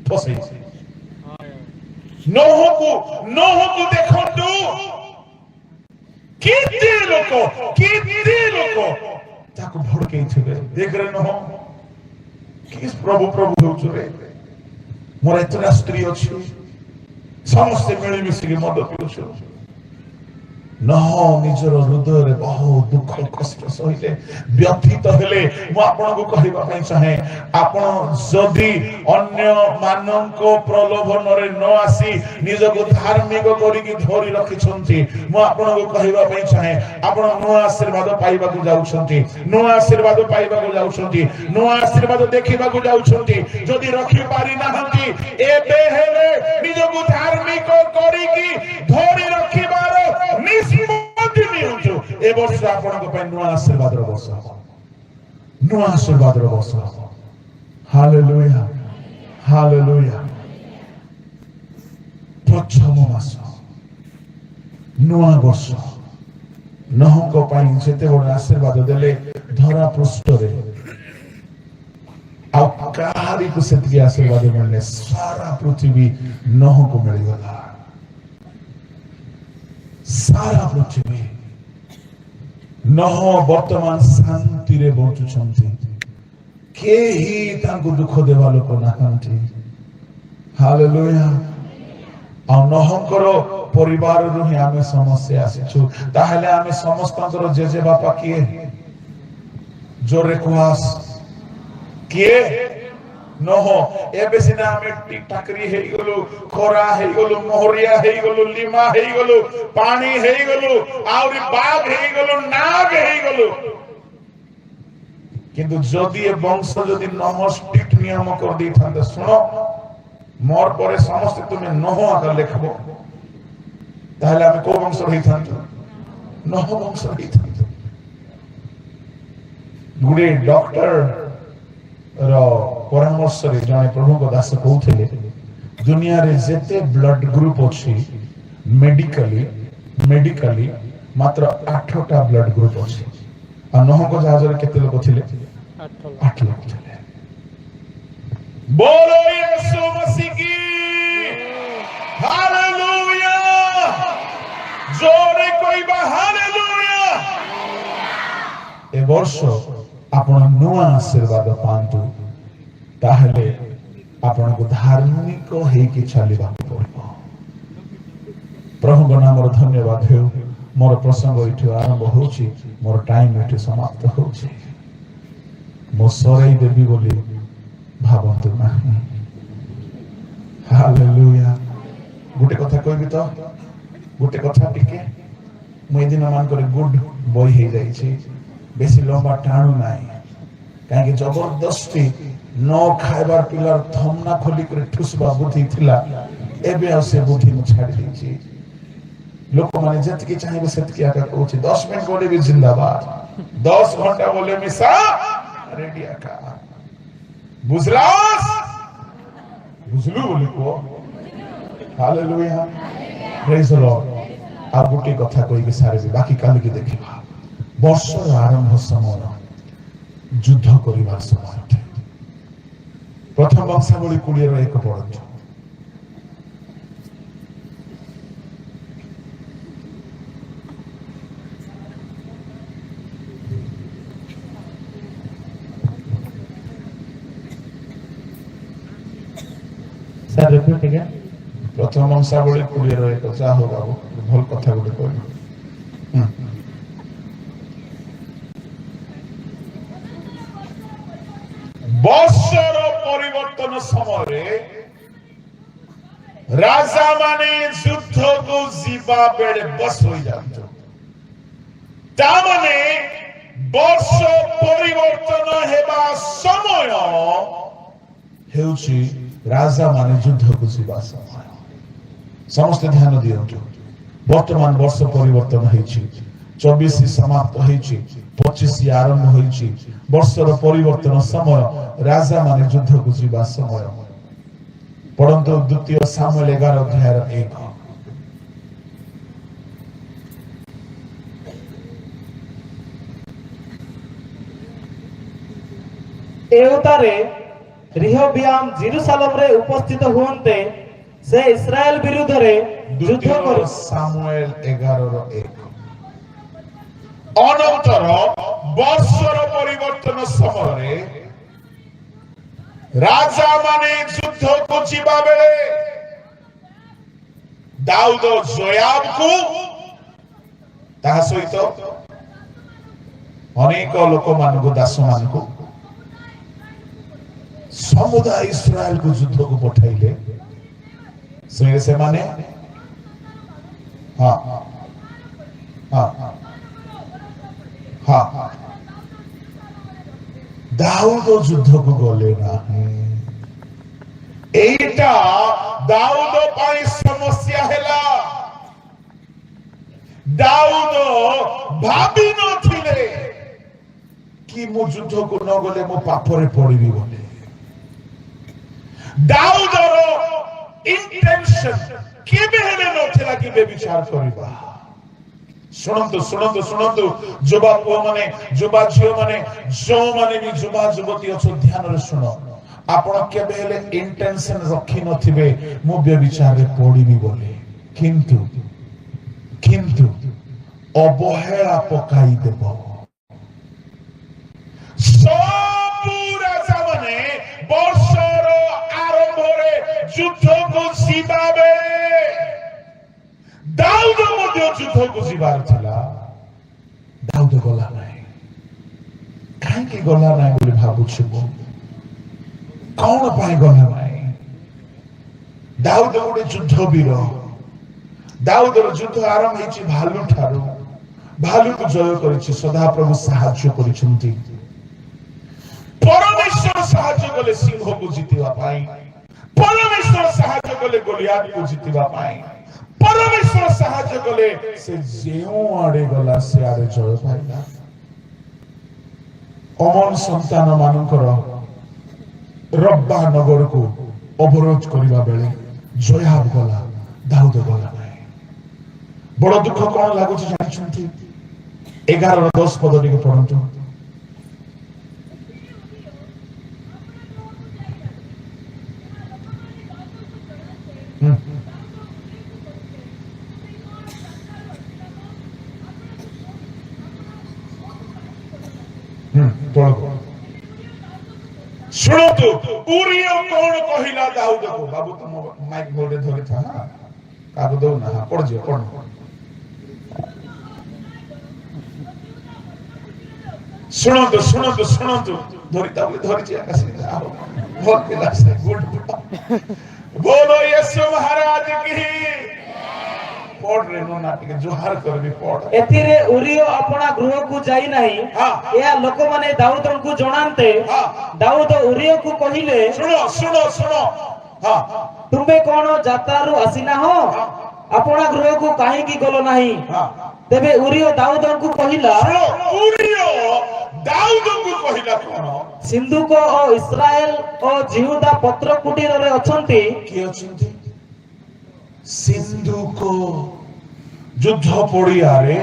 ଫସେଇଛି। ନୋହକୁ ଦେଖନ୍ତୁ, କେତେ ଲୋକ ତାକୁ ଭଡକେଇଥିବେ। ଦେଖରେ ନୋହ କି ପ୍ରଭୁ ପ୍ରଭୁ ହେଉଛୁ ରେ, ମୋର ଏତେଟା ସ୍ତ୍ରୀ ଅଛି, ସମସ୍ତେ ମିଳିମିଶିକି ମଦ ପିଉଛୁ। ନୋହ ନିଜର ହୃଦୟରେ ବହୁ ଦୁଃଖ କଷ୍ଟ ସହିଲେ, ବ୍ୟଥିତ ହେଲେ। ମୁଁ ଆପଣଙ୍କୁ କହିବା ପାଇଁ ଚାହେଁ, ଆପଣ ଯଦି ଅନ୍ୟ ମାନଙ୍କ ପ୍ରଲୋଭନରେ ନ ଆସି ନିଜକୁ ଧାର୍ମିକ କରିକି ଧରି ରଖିଛନ୍ତି, ମୁଁ ଆପଣଙ୍କୁ କହିବା ପାଇଁ ଚାହେଁ, ଆପଣ ନୂଆ ଆଶୀର୍ବାଦ ପାଇବାକୁ ଯାଉଛନ୍ତି, ନୂଆ ଆଶୀର୍ବାଦ ପାଇବାକୁ ଯାଉଛନ୍ତି, ନୂଆ ଆଶୀର୍ବାଦ ଦେଖିବାକୁ ଯାଉଛନ୍ତି। ଯଦି ରଖିପାରି ନାହାନ୍ତି, ଏବେ ହେଲେ ନିଜକୁ ଧାର୍ମିକ କରିକି ଧରି ରଖିବାର ନିଷ୍ପତ୍ତି ନିଅନ୍ତୁ। ଏ ବର୍ଷ ଆପଣଙ୍କ ପାଇଁ ନୂଆ ଆଶୀର୍ବାଦର ବର୍ଷ ହେବ, ନୂଆ ଆଶୀର୍ବାଦର ବର୍ଷ ହେବ। Hallelujah, hallelujah. ପ୍ରଥମ ମାସ, ନୂଆ ବର୍ଷ, ନୋହଙ୍କ ପାଇଁ ଯେତେବେଳେ ଆଶୀର୍ବାଦ ଦେଲେ, ଧରା ପୃଷ୍ଠରେ ଆଉ କାହାରିକୁ ସେତିକି ଆଶୀର୍ବାଦ ମିଳିଲେ ସାରା ପୃଥିବୀ ନହକୁ ମିଳିଗଲା। ସାରା ପୃଥିବୀ ନହ ବର୍ତ୍ତମାନ ଶାନ୍ତିରେ ବଞ୍ଚୁଛନ୍ତି। କେହି ତାଙ୍କୁ ଦୁଃଖ ଦେବା ଲୋକ ନାହାନ୍ତି। ହାଲେଲୁୟା। ଆଉ ନହଙ୍କର ପରିବାରରୁ ହିଁ ଆମେ ସମସ୍ତେ ଆସିଛୁ। ତାହେଲେ ଆମେ ସମସ୍ତଙ୍କର ଜେଜେ ବାପା କିଏ? ଜୋରେ କୁହାସ କିଏ? ନହ। ଏବେ ସିନା ଆମେ ଟିକଟାକରି ହେଇଗଲୁ, ଖରା ହେଇଗଲୁ, ମହରିଆ ହେଇଗଲୁ, ଲିମା ହେଇଗଲୁ, ପାଣି ହେଇଗଲୁ, ଆହୁରି ବାଘ ହେଇଗଲୁ, ନାଗ ହେଇଗଲୁ। କିନ୍ତୁ ଯଦି ଏ ବଂଶ ଯଦି ନହ ଷ୍ଟ୍ରିକ୍ଟ ନିୟମ କରିଦେଇଥାନ୍ତେ, ଶୁଣ ମୋର ପରେ ସମସ୍ତେ ତୁମେ ନହ ଆଗ ଲେଖବ, ତାହେଲେ ଆମେ କୋଉ ବଂଶର ହେଇଥାନ୍ତୁ? ନହ ବଂଶର ହେଇଥାନ୍ତୁ। ଗୁଡେ ଡକ୍ଟର ର ପରାମର୍ଶରେ ଜଣେ ପ୍ରଭୁଙ୍କ ଦାସ କହୁଥିଲେ, ଦୁନିଆରେ ଯେତେ ବ୍ଲଡ ଗ୍ରୁପ ଅଛି ମେଡିକାଲି ମାତ୍ର 8ଟା ବ୍ଲଡ ଗ୍ରୁପ ଅଛି। ଆଉ ନହଙ୍କ ଜାହାଜରେ କେତେ ଲୋକ ଥିଲେ? 8 ଲୋକ ଥିଲେ। बोलो यीशु मसीह की हालेलुया। जोरे कोई बा हालेलुया। ए वर्ष आपण नुआ आशीर्वाद पांतु, ताहले आपण को धार्मिक हेकि चलिबा पड़िबो। प्रभु नाम धन्यवाद हो। मोर प्रसंग इठु आरंभ होछि, मोर टाइम इठु समाप्त होछि। मो सरै देबी बोली भावन्तु नाही। हालेलुया। गुटे कथा कहबी तो, गुटे कथा टिके मु ए दिन मान करे गुड बॉय हे जाई छी, बेसी लंबा टाणु नाही। काहे जबरदस्ती न खाइबार पिलार थमना खोली करे ठुसबा बुद्धि थिला, एबे आ से बुद्धि मु छाडी दै छी। लोक माने जतकी चाहिबे सेतकी आका कहूछि। 10 मिनिट बोले भी जिंदाबाद, 10 घंटा बोले मिसा रेडी आका। बुझलास बुझलु बोली को हालेलुया। Praise the Lord. आ गुटे कथा कहि सारे बाकी काल के देखिबा। वर्षर आरंभ समय युद्ध करिबार समय। प्रथम वंशावली 20 पढ़ନ୍ତୁ। Sir repeat again। प्रथम वंशावली 20 जा हो बाबू भल कथा गुटे कहली। वर्षर परिवर्तन समय राजा माने युद्ध को जीवा बेले बस हो जाते। तामने वर्ष परिवर्तन हेबा समय हेउची राजा माने युद्ध को जीवा समय। समस्त ध्यान दियंतु। वर्तमान वर्ष परिवर्तन होईची, 24 समाप्त होईची, 25 आरंभ होईची। वर्षर परिवर्तन समय राजा माने युद्ध को जीवा समय। पढ़ନ୍ତୁ द्वितीय सामुएल 11 अध्याय 1। एउतारे रिहोबियाम जेरुसालेम रे उपस्थित हुअन्ते से इस्राएल विरुद्ध रे युद्ध कर। सामुएल 11:1। अनंतर वर्षर परिवर्तन समय राजा माने युद्ध को जीवा बेले दाऊद जोयाब को ता सहित अनेक लोक मान को दास मान को समुदाय इस्राएल को युद्ध को पठाइले। से माने हाँ हाँ हाँ दाऊद युद्ध को गले ना। एटा दाऊद पाई समस्या हेला। दाऊद भाभी नथिले कि मु युद्ध को न गले मो पापरे पड़िबी बोले। दाऊदर इंटेंशन केबे हेले नथिला कि बेविचार करिबा। ଶୁଣନ୍ତୁ ଶୁଣନ୍ତୁ ଶୁଣନ୍ତୁ ଯୁବା ପୁଅ ମାନେ ଯୁବା ଝିଅ ମାନେ ଯୋଉମାନେ ବି ଯୁବା ଯୁବତୀ ଅଛ ଧ୍ୟାନରେ ଶୁଣ ଆପଣ କେବେ ହେଲେ ଇଣ୍ଟେନସନ ରଖି ନଥିବେ ମୁଁ ବ୍ୟଭିଚାରରେ ପଡ଼ିବି ବୋଲି କିନ୍ତୁ କିନ୍ତୁ ଅବହେଳା ପକାଇ ଦେବ ସବୁ ରାଜା ମାନେ ବର୍ଷର ଆରମ୍ଭରେ ଯୁଦ୍ଧକୁ ଯିବା ବେଳେ ଦାଉଦ ମଧ୍ୟ ଯୁଦ୍ଧକୁ ଯିବାର ଥିଲା ଦାଉଦ ଗଲା ନାହିଁ କାହିଁକି ଗଲା ନାହିଁ ବୋଲି ଭାବୁଛୁ ମୁଁ କଣ ପାଇଁ ଗଲା ନାହିଁ ଦାଉଦ ଗୋଟେ ଯୁଦ୍ଧ ବୀର ଦାଉଦର ଯୁଦ୍ଧ ଆରମ୍ଭ ହେଇଛି ଭାଲୁ ଠାରୁ ଭାଲୁକୁ ଜୟ କରିଛି ସଦାପ୍ରଭୁ ସାହାଯ୍ୟ କରିଛନ୍ତି ପରମେଶ୍ୱର ସାହାଯ୍ୟ କଲେ ସିଂହକୁ ଜିତିବା ପାଇଁ ପରମେଶ୍ୱର ସାହାଯ୍ୟ କଲେ ଗୋଲିଆତକୁ ଜିତିବା ପାଇଁ ପରମେଶ୍ୱର ସାହାଯ୍ୟ କଲେ ସେ ଯେଉଁ ଆଡେ ଗଲା ସେ ଆଡେ ଜୟ ପାଇଲା ଅମନ ସନ୍ତାନ ମାନଙ୍କର ରବ୍ବା ନଗରକୁ ଅବରୋଧ କରିବା ବେଳେ ଜୟାବ ଗଲା ଦାଉଦ ଗଲା ନାହିଁ ବଡ ଦୁଃଖ କଣ ଲାଗୁଛି ଜାଣିଛନ୍ତି 11-10 ପଦ ଟିକେ ପଢନ୍ତୁ ଶୁଣନ୍ତୁ ଉରିୟ କଣ କହିଲା ଦାଉଦକୁ ବାବୁ ତୁମ ମାଇକ ବୋର୍ଡରେ ଧରିଥା କାହାକୁ ଦଉନା ପଢିଯିବ କଣ ଶୁଣନ୍ତୁ ଶୁଣନ୍ତୁ ଶୁଣନ୍ତୁ ଧରିତା ବୋଲି ଧରିଛି ଆକାଶ ଭଲ ପିଲା ସେ ଗୁଡ ବୋଲୋ ୟେଶୁ ମହାରାଜ କି ପଢ ରେ ନନା ଟିକେ ଜୁହାର କରିବି ପଢ ଏଥିରେ ଉରିୟ ଆପଣା ଗୃହକୁ ଯାଇ ନାହିଁ ଏହା ଲୋକମାନେ ଦାଉଦଙ୍କୁ ଜଣାନ୍ତେ ଦାଉଦ ଉରିୟକୁ କହିଲେ ଶୁଣ ଶୁଣ ଶୁଣ ତୁମେ କଣ ଯାତ୍ରାରୁ ଆସିନାହ ଆପଣା ଗୃହକୁ କାହିଁକି ଗଲ ନାହିଁ ତେବେ ଉରିୟ ଦାଉଦଙ୍କୁ କହିଲା ଦାଉଦଙ୍କୁ କହିଲା କଣ ସିନ୍ଧୁକ ଓ ଇସ୍ରାଏଲ ଓ ଜିହୁଦା ପତ୍ର କୁଟୀରରେ ଅଛନ୍ତି କିଏ ଅଛନ୍ତି ସିନ୍ଧୁକ ଯୁଦ୍ଧ ପଡିଆରେ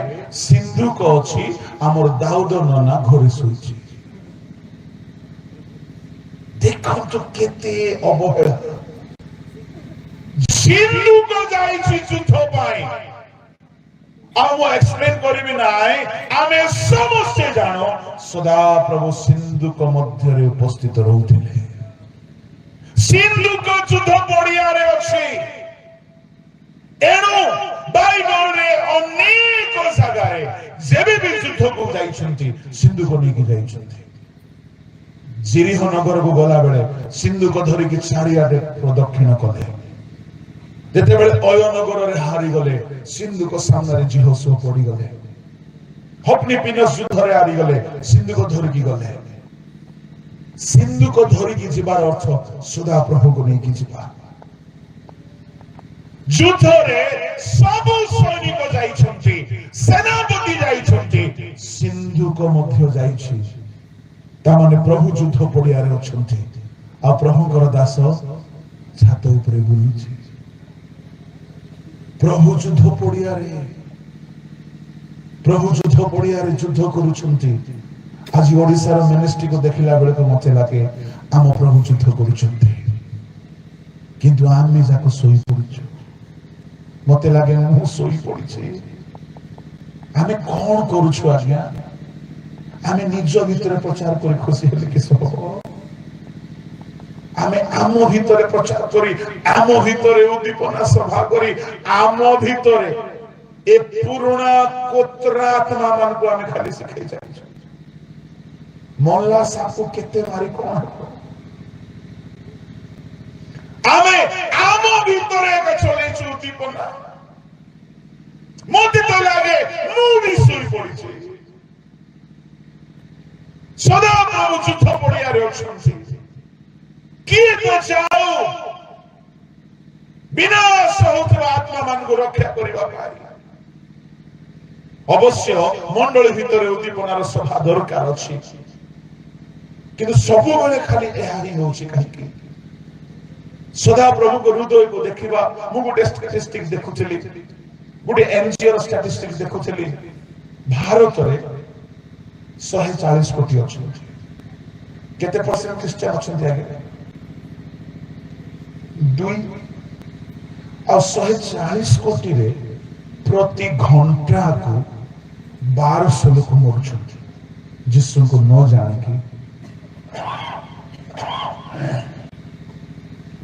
ସିନ୍ଧୁକ ଅଛି ଆମର ଦାଉଦ ନନା ଘରେ ଶୋଇଛି ଦେଖନ୍ତୁ କେତେ ଅବହେଳା ସିନ୍ଧୁକ ଯାଇଛି ଯୁଦ୍ଧ ପାଇଁ ଆଉ ମୁଁ ଏକ୍ସପ୍ଲେନ କରିବି ନାହିଁ ଆମେ ସମସ୍ତେ ଜାଣୁ ସଦାପ୍ରଭୁ ସିନ୍ଧୁକ ମଧ୍ୟରେ ଉପସ୍ଥିତ ରହୁଥିଲେ ସିନ୍ଧୁକ ଯୁଦ୍ଧ ପଡିଆରେ ଅଛି ଏଣୁ ବାଇବଲରେ ଅନେକ ଜାଗାରେ ଯେବେ ବି ଯୁଦ୍ଧକୁ ଯାଇଛନ୍ତି ସିନ୍ଧୁକ ନେଇକି ଯାଇଛନ୍ତି ଜିରିହ ନଗରକୁ ଗଲାବେଳେ ସିନ୍ଧୁକ ଧରିକି ଚାରିଆଡେ ପ୍ରଦକ୍ଷିଣ କଲେ ଯେତେବେଳେ ଅୟ ନଗରରେ ହାରିଗଲେ ସିନ୍ଧୁକ ସାମ୍ନାରେ ଜିହୋଶୁଆ ପଡିଗଲେ ହପ୍ନି ପିନସ୍ ଯୁଦ୍ଧରେ ହାରିଗଲେ ସିନ୍ଧୁକ ଧରିକି ଗଲେ ସିନ୍ଧୁକ ଧରିକି ଯିବାର ଅର୍ଥ ସଦାପ୍ରଭୁକୁ ନେଇକି ଯିବା ଯୁଦ୍ଧରେ ସବୁ ସୈନିକ ଯାଇଛନ୍ତି ସେନାପତି ଯାଇଛନ୍ତି ସିନ୍ଧୁକ ମଧ୍ୟ ଯାଇଛି ତାମାନେ ପ୍ରଭୁ ଯୁଦ୍ଧ ପଡିଆରେ ଅଛନ୍ତି ଆଉ ପ୍ରଭୁଙ୍କର ଦାସ ଛାତ ଉପରେ ବୁଲୁଛି ପ୍ରଭୁ ଯୁଦ୍ଧ ପଡିଆରେ ଯୁଦ୍ଧ କରୁଛନ୍ତି ଆଜି ଓଡ଼ିଶାର ମିନିଷ୍ଟ୍ରିକୁ ଦେଖିଲା ବେଳକୁ ମତେ ଲାଗେ ଆମ ପ୍ରଭୁ ଯୁଦ୍ଧ କରୁଛନ୍ତି କିନ୍ତୁ ଆମେ ଯାକ ଶୋଇ ପଡୁଛୁ ମତେ ଲାଗେ ମୁଁ ଶୋଇ ପଡିଛି ଆମେ କଣ କରୁଛୁ ଆଜ୍ଞା ଆମେ ନିଜ ଭିତରେ ପ୍ରଚାର କରି ଖୁସି ହେଲେ କି ସବ ଆମେ ଆମ ଭିତରେ ପ୍ରଚାର କରି ଆମ ଭିତରେ ଉଦ୍ଦୀପନା ସଭା କରି ଆମ ଭିତରେ ଏ ପୁରୁଣା କୋତ୍ରା ଆତ୍ମା ମାନଙ୍କୁ ଆମେ ଖାଲି ଶିଖେଇ ଯାଇଛୁ ମଲା ସାପୁ କେତେ ମାରି କଣ ଆମେ ଆମ ଭିତରେ ଏବେ ଚଲେଇଛୁ ଉଦ୍ଦୀପନା ମତେ ତ ଲାଗେ ମୁଁ ବି ଶୋଇ ପଡିଛି ସଦାପ୍ରଭୁ ଯୁଦ୍ଧ ପଡିଆରେ ଅଛନ୍ତି କିଏ ତ ଯାଉ ବିନାଶ ହେଉଥିବା ଆତ୍ମା ମାନଙ୍କୁ ରକ୍ଷା କରିବା ପାଇଁ ଅବଶ୍ୟ ମଣ୍ଡଳୀ ଭିତରେ ଉଦ୍ଦୀପନାର ସଭା ଦରକାର ଅଛି କିନ୍ତୁ ସବୁବେଳେ ଖାଲି ଏହା ହିଁ ହେଉଛି କାହିଁକି ସଦାପ୍ରଭୁଙ୍କ ହୃଦୟକୁ ଦେଖିବା ମୁଁ ଗୋଟେ ଷ୍ଟାଟିଷ୍ଟିକ୍ସ ଦେଖୁଥିଲି गोटे एनजीओ स्टैटिस्टिक्स देखुଥିଲି भारतरे 140 कोटी अछंती केते परसेंट क्रिश्चियन अछंती आगे 2 और 140 कोटी रे प्रति घंटा को 1200 लोक मरुछंती जिसु को न जाने की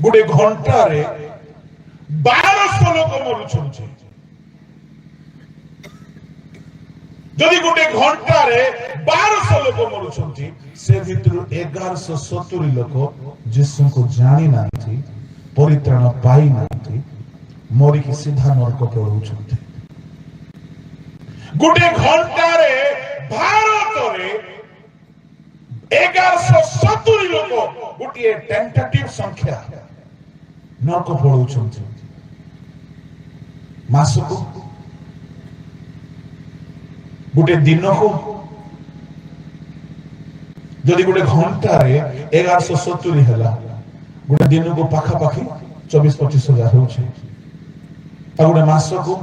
गोटे घंटा रे 1200 लोक मरुछंती जदि गोटे घंटा रे 1200 लोक मरुछंती से भितर 1170 लोक जिसु को जानी नांती परित्राण पाई नांती मरी की सीधा नरक पड़ुछंती गोटे घंटा रे भारत रे 1170 लोक गोटे टेंटेटिव संख्या नरक पड़ुछंती मासको गोटे दिन को जदि गोटे घंटा रे 1170 हैला गोटे दिन को पाखा पाखी 24-25 हजार होउछे आ गोटे मास को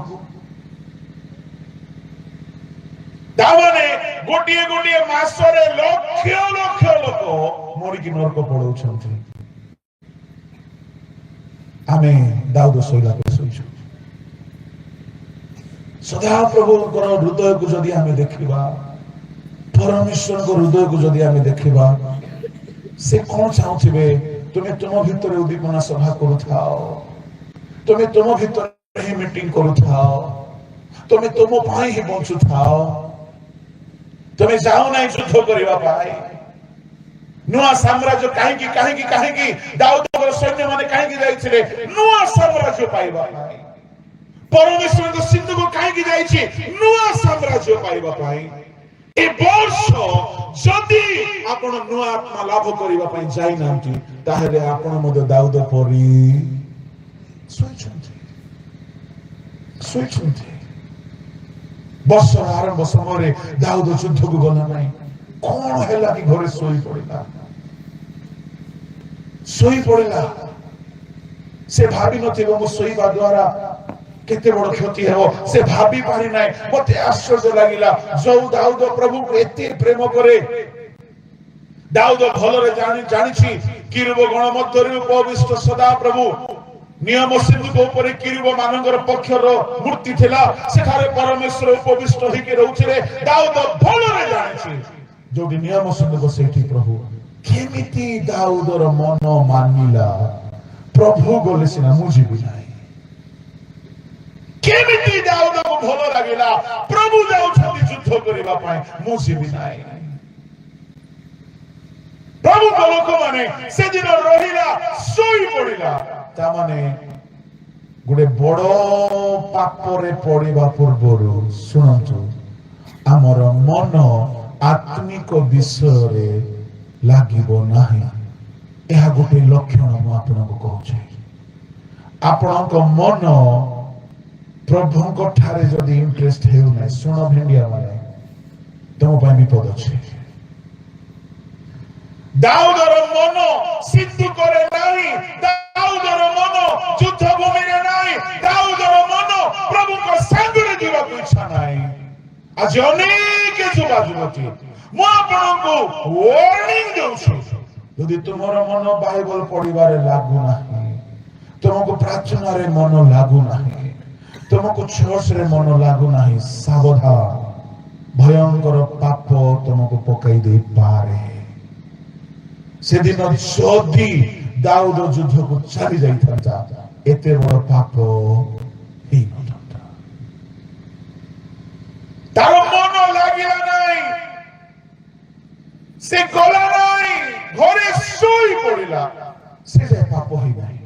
दावने गोटे गोटे मास रे लक्ष लक्ष लोक मरि कि नरक पड़ौछंती आमे दाऊद सोइला पे सोइछु सदा प्रभु हृदय को जदि आमे देखिबा परमेश्वर को हृदय को जदि आमे देखिबा से कौन चाहथिबे तुमे तुम भीतर उद्दीपना सभा करूथाओ तुमे तुम भीतर ही मीटिंग करूथाओ तुमे तुम पाई ही बंचुथाओ तुमे जाओ नहीं युद्ध करबा पाई नुआ साम्राज्य काहेकि दाऊद को सैन्य माने काहेकि जाइथिले नुआ साम्राज्य पाइबा पाई परमेश्वर को सिंधु को काहेकि जाइछि नुआ साम्राज्य पाइबा पाई ए वर्ष जदि आपण नुआ आत्मा लाभ करबा पाई जाई नांती ताहेले आपण मद दाऊद परी सोइछंती वर्ष आरंभ समय दाऊद युद्ध को गला नहीं कौन हैला कि घरे सोई पड़िला से भाभी नथिबो मो सोईबा द्वारा केते बड़ क्षति हेबो से भाभी पारि नाही मते आश्चर्य लागिला जो दाऊद प्रभु को एते प्रेम करे दाऊद भलरे जानिछि किरुब गण मध्यरे उपविष्ट सदा प्रभु नियम सिंधु को ऊपर किरुब मानकर पक्षर मूर्ति थिला सेठारे परमेश्वर उपविष्ट होइके रहउथिले दाऊद भलरे जानिछि जो नियम सिंधु को सेठी प्रभु केमिति दाऊदर मन मानिला प्रभु गले सिना मुजिबि नाही केमिति दाऊद को भल लागिला प्रभु जाउछथि युद्ध करिबा पाए मुजिबि नाही प्रभु लोक माने से दिन रहिला सोई पड़िला ता माने गुडे बड़ पापरे पड़िबा पूर्वरु सुनंतु हमर मन आत्मिक विषय रे लागिबो नाही एहा गोटे लक्षण मु आपनको कहूछि आपनक मन प्रभु को ठारे जदि इंटरेस्ट हेउ नै सुन भेंडिया माने तुम पय विपद अछि दाऊदर मन सिद्धू करे नाही दाऊदर मन युद्ध भूमि रे नाही दाऊदर मन प्रभु को संग रे जीवा को इच्छा नाही आज अनेक जुवा जुवती मु आपनको वार्निंग देउछु यदि तुमर मन बाइबल पढिबारे लागु नाही तुमको प्रार्थना रे मन लागु नाही तुमको चर्च रे मन लागु नाही सावधान भयंकर पाप तुमको पकाई दे पारे से दिन जदि दाऊद युद्ध को चली जाइथांता एते बड़ पाप ही नथांता तार मन लागिला नाही से गला नाही घरे सोई पड़िला से जे पाप ही नाही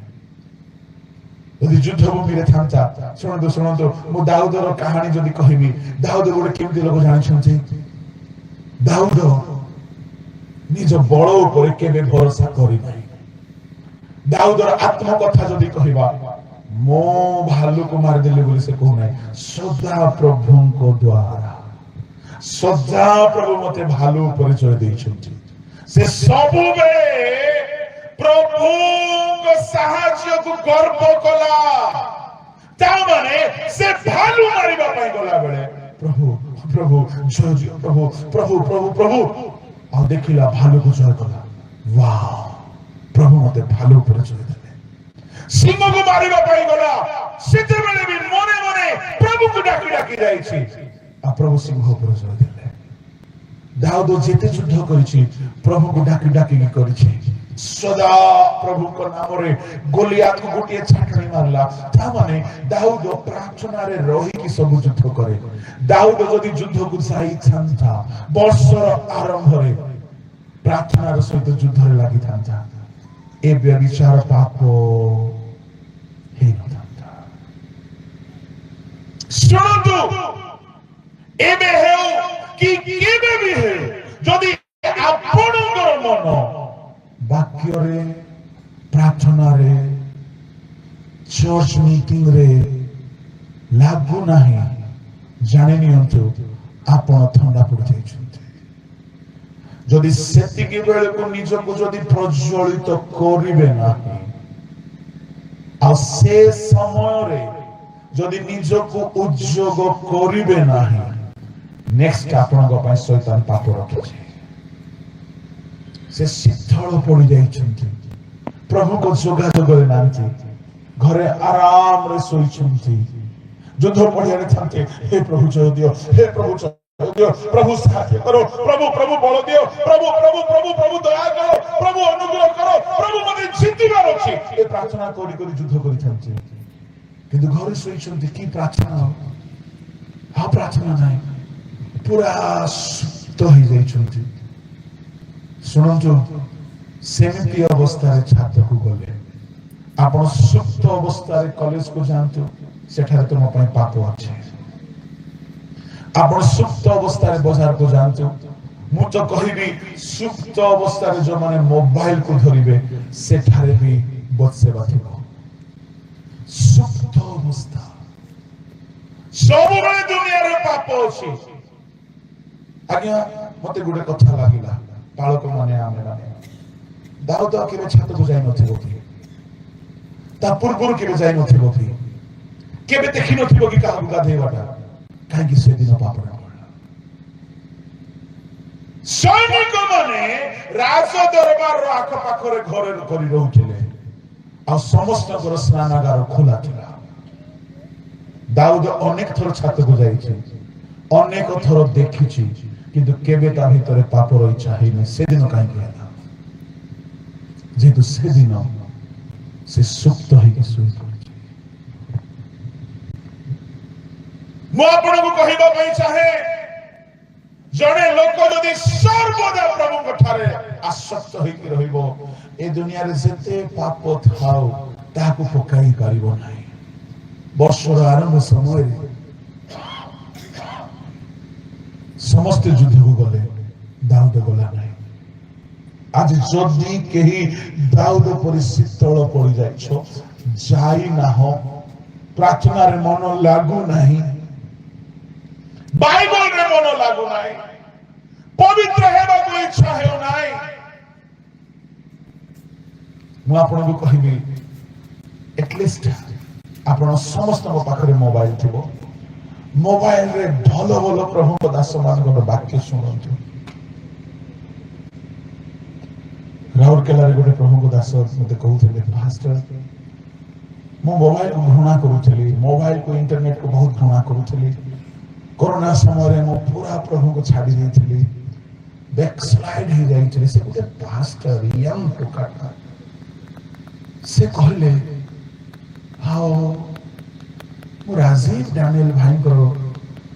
यदि युद्ध भूमि रे थांता सुनंतु मु दाऊदर कहानी जदि कहिबी दाऊद गोटे केमती लोक जानिछंती दाऊद निज बल ऊपर केबे भरोसा करि नाही दाऊदर आत्मकथा जदि कहिबा मो भालू को मार देले बोली से कहू नाही सदा प्रभु को द्वारा सदा प्रभु मते भालू परिचय दैछंती से सबु बे प्रभु को साहाय्य को गर्व कला ता माने से भालू मारिबा पई गला बेले प्रभु प्रभु जय जय प्रभु प्रभु प्रभु प्रभु आ देखिला भालू को जय कला वाह प्रभु मते भालू पर जय देले सिंह को मारिबा पई गला सेते बेले भी मने मने प्रभु को डाकी डाकी जाई छी आ प्रभु सिंह पर जय देले दाऊद जेते युद्ध करिछि प्रभु को डाकी डाकी करिछि सदा प्रभु को नाम रे गोलियात को गोटिए छाटनी मारला ता माने दाऊद प्रार्थना रे रही की सब युद्ध करे दाऊद जदि युद्ध को जाई छंता वर्षर आरंभ रे प्रार्थना रे सहित युद्ध रे लागि थांता ए व्यभिचार पाप हे नथांता सुनतु एबे हेउ कि केबे भी हे जदि आपणकर मन वाक्य रे प्रार्थना रे चर्च मीटिंग रे लागू नाही जानि नियंतु आपण ठंडा पड़ जाय छथि जदि सेति के बेले को निज को जदि प्रज्वलित करिवे नाही आ से समय रे जदि निज को उद्योग करिवे नाही नेक्स्ट आपण को पय शैतान पाप रखे से शीतल पड़ जाइछन्ति प्रभु को जोगाजोग नांति घरे आराम रे सोइछन्ति युद्ध पड़िया रे थांते हे प्रभु जय दियो हे प्रभु जय दियो प्रभु साहाय्य करो प्रभु प्रभु बल दियो प्रभु प्रभु प्रभु प्रभु दया करो प्रभु अनुग्रह करो प्रभु मने जितिबार अछि ए प्रार्थना करि करि युद्ध करि थांते किंतु घरे सोइछन्ति की प्रार्थना हा प्रार्थना नाही पूरा सुप्त हो जाइछन्ति सुनंतु सेमिति अवस्था रे छात्र को गले आपण सुप्त अवस्था रे कॉलेज को जानतु सेठारे तुम पय पाप अछि आपण सुप्त अवस्था रे बाजार को जानतु मु तो कहिबी सुप्त अवस्था रे जो माने मोबाइल को धरिबे सेठारे भी बचसेवा थिबो सुप्त अवस्था सब रे दुनिया रे पाप अछि आज्ञा मते गुडे कथा लागिला बालक माने आमे माने दाऊद केबे छात को जाय नथिबो कि ता पूर्वरु केबे जाय नथिबो कि केबे देखि नथिबो कि काहु गाधेबाटा काहे कि से दिन पाप न करला सैनिक माने राज दरबार रो आख पाखरे घरे करि रहउथिले आ समस्त कर स्नानागार खोला थिला दाऊद अनेक थर छात को जायछि अनेक थर देखिछि किंतु केबे ता भितरे पापर इच्छा हेने से दिन काहे कहला जेतु से दिन से सुप्त है कि सोई पड़े मु आपण को कहिबा पई चाहे जणे लोक जदि सर्वदा प्रभु को ठारे आसक्त होई कि रहिबो ए दुनिया रे जते पाप थाउ ताको पकाई पारिबो नाही वर्षर आरंभ समय रे समस्त युद्ध को गले दाऊद गला नहीं आज जदि केही दाऊद परि शीतल पड़ जाइछो जाई ना हो प्रार्थना रे मन लागू नहीं बाइबल रे मन लागू नहीं पवित्र हेबा को इच्छा हेउ नहीं मु आपन को कहिबी एटलिस्ट आपन समस्त पाखरे मोबाइल थिबो मोबाइल रे भलो भलो प्रभु को दास मान को वाक्य सुनंतु राउरकेला रे गोटे प्रभु को दास मते कहउथिले पास्टर मो मोबाइल को घृणा करूथली मोबाइल को इंटरनेट को बहुत घृणा करूथली कोरोना समय रे मो पूरा प्रभु को छाडी देथली बैकस्लाइड हो जाइछले से गोटे पास्टर यंग टोकाटा से कहले हाउ राजीव डैनियल भाई को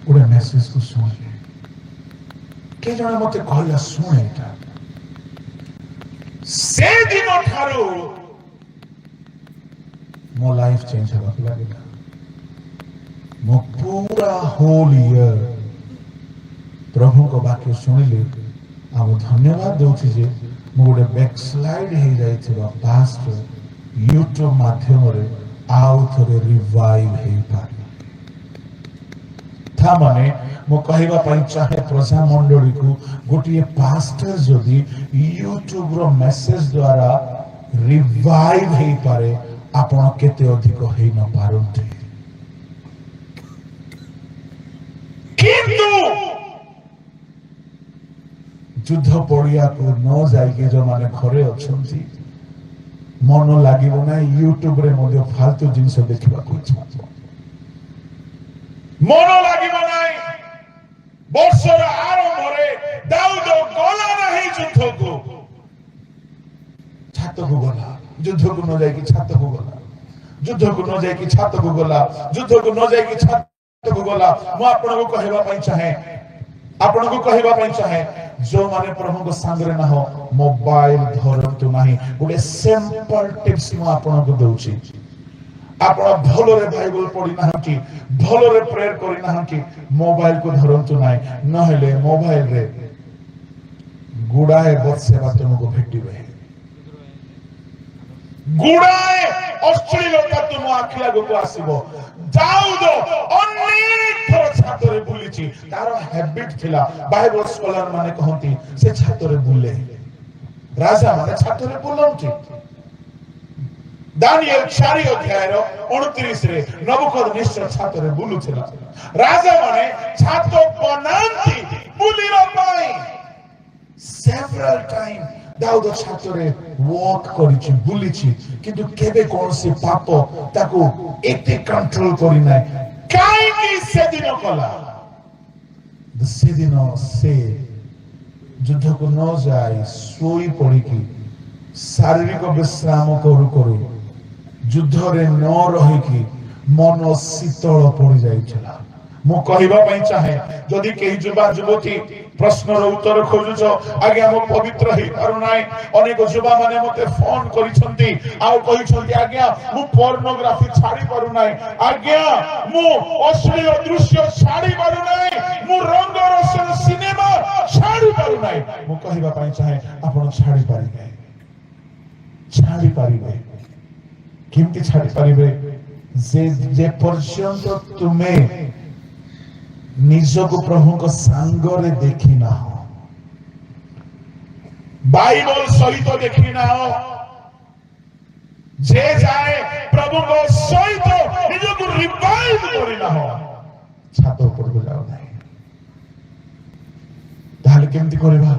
गोटे मेसेज को सुनले के जने मते कहला सुन एटा से दिन ठारो मो लाइफ चेंज होगा लागेला मो पूरा होल ईयर प्रभु को वाक्य सुनिले आ धन्यवाद दउछि जे मो गोटे बैकस्लाइड हे जाइथिबा पास्ट यूट्यूब माध्यम रे आउ थरे रिवाइव हे पारि था माने मो कहिबा पई चाहे प्रजा मंडली को गोटिए पास्टर जदि यूट्यूब रो मेसेज द्वारा रिवाइव हे पारे आपण केते अधिक हे न पारंती ଯୁଦ୍ଧ ପଡିଆକୁ ନ ଯାଇକି ଯୋଉମାନେ ଘରେ ଅଛନ୍ତି ମନ ଲାଗିବ ନାହିଁ ୟୁଟ୍ୟୁବରେ ମଧ୍ୟ ଫାଲତୁ ଜିନିଷ ଦେଖିବାକୁ ଇଚ୍ଛା ହେବ ମନ ଲାଗିବ ନାହିଁ ବର୍ଷର ଆରମ୍ଭରେ ଦାଉଦ ଗଲା ନାହିଁ ଯୁଦ୍ଧକୁ ଛାତକୁ ଗଲା ଯୁଦ୍ଧକୁ ନ ଯାଇକି ଛାତକୁ ଗଲା ଯୁଦ୍ଧକୁ ନ ଯାଇକି ଛାତକୁ ଗଲା ଯୁଦ୍ଧକୁ ନ ଯାଇକି ଛାତକୁ ଗଲା ମୁଁ ଆପଣଙ୍କୁ କହିବା ପାଇଁ ଚାହେଁ ଯୋଉମାନେ ପ୍ରଭୁଙ୍କ ସାଙ୍ଗରେ ନାହ ମୋବାଇଲ ଧରନ୍ତୁ ନାହିଁ ଗୋଟେ ସିମ୍ପଲ ଟିପ୍ସ ମୁଁ ଆପଣଙ୍କୁ ଦଉଛି ଆପଣ ଭଲରେ ବାଇବଲ ପଢି ନାହାନ୍ତି ଭଲରେ ପ୍ରେୟର କରି ନାହାନ୍ତି ମୋବାଇଲକୁ ଧରନ୍ତୁ ନାହିଁ ନହେଲେ ମୋବାଇଲରେ ଗୁଡାଏ ବତ୍ସେବା ତୁମକୁ ଭେଟିବେ ଗୁଡାଏ ଅଶ୍ଳୀଳତା ତୁମ ଆଖି ଆଗକୁ ଆସିବ ଦାଉଦ ଅନେକ ଥର ଛାତରେ ବୁଲିଛି ତାର ହ୍ୟାବିଟ ଥିଲା ବାଇବଲ ସ୍କଲାର ମାନେ କହନ୍ତି ସେ ଛାତରେ ବୁଲେ ରାଜା ମାନେ ଛାତରେ ବୁଲନ୍ତି ଦାନିଏଲ 4 ଅଧ୍ୟାୟର 29 ରେ ନବୁକଦନେସ୍ୱର ଛାତରେ ବୁଲୁଥିଲା ରାଜା ମାନେ ଛାତ ବନାନ୍ତି ବୁଲିବା ପାଇଁ several time ଦାଉଦ ଛାତରେ ୱାକ୍ କରିଛି ବୁଲିଛି କିନ୍ତୁ କେବେ କୌଣସି ପାପ ତାକୁ ଏତେ କଣ୍ଟ୍ରୋଲ କରିନାହିଁ କାହିଁକି ସେଦିନ କଲା ସେଦିନ ସେ ଯୁଦ୍ଧକୁ ନ ଯାଇ ଶୋଇ ପଡିକି ଶାରୀରିକ ବିଶ୍ରାମ କରୁ କରୁ ଯୁଦ୍ଧରେ ନ ରହିକି ମନ ଶୀତଳ ପଡି ଯାଇଥିଲା ମୁଁ କହିବା ପାଇଁ ଚାହେଁ ଯଦି କେହି ଯୁବା ଯୁବତୀ ପ୍ରଶ୍ନର ଉତ୍ତର ଖୋଜୁଛ ଆଜ୍ଞା ମୁଁ ପବିତ୍ର ହେଇପାରୁନାହିଁ ଅନେକ ଯୁବା ମାନେ ମତେ ଫୋନ କରିଛନ୍ତି ଆଉ କହିଛନ୍ତି ଆଜ୍ଞା ମୁଁ ପର୍ନୋଗ୍ରାଫି ଛାଡି ପାରୁନାହିଁ ଆଜ୍ଞା ମୁଁ ଅଶ୍ଳୀଳ ଦୃଶ୍ୟ ଛାଡି ପାରୁନାହିଁ ମୁଁ ରଙ୍ଗରସର ସିନେମା ଛାଡି ପାରୁନାହିଁ ମୁଁ କହିବା ପାଇଁ ଚାହେଁ ଆପଣ ଛାଡି ପାରିବେ କେମିତି ଛାଡି ପାରିବେ ଯେ ପର୍ଯ୍ୟନ୍ତ ତୁମେ ନିଜକୁ ପ୍ରଭୁଙ୍କ ସାଙ୍ଗରେ ଦେଖିନାହ ବାଇବଲ ସହିତ ଦେଖିନାହ ଯେ ଯାଏ ପ୍ରଭୁଙ୍କ ସହିତ ନିଜକୁ ରିଭାଇଭ କରିନାହ ଛାତ ଉପରକୁ ଯାଉ ନାହିଁ ତାହେଲେ କେମିତି କରିବା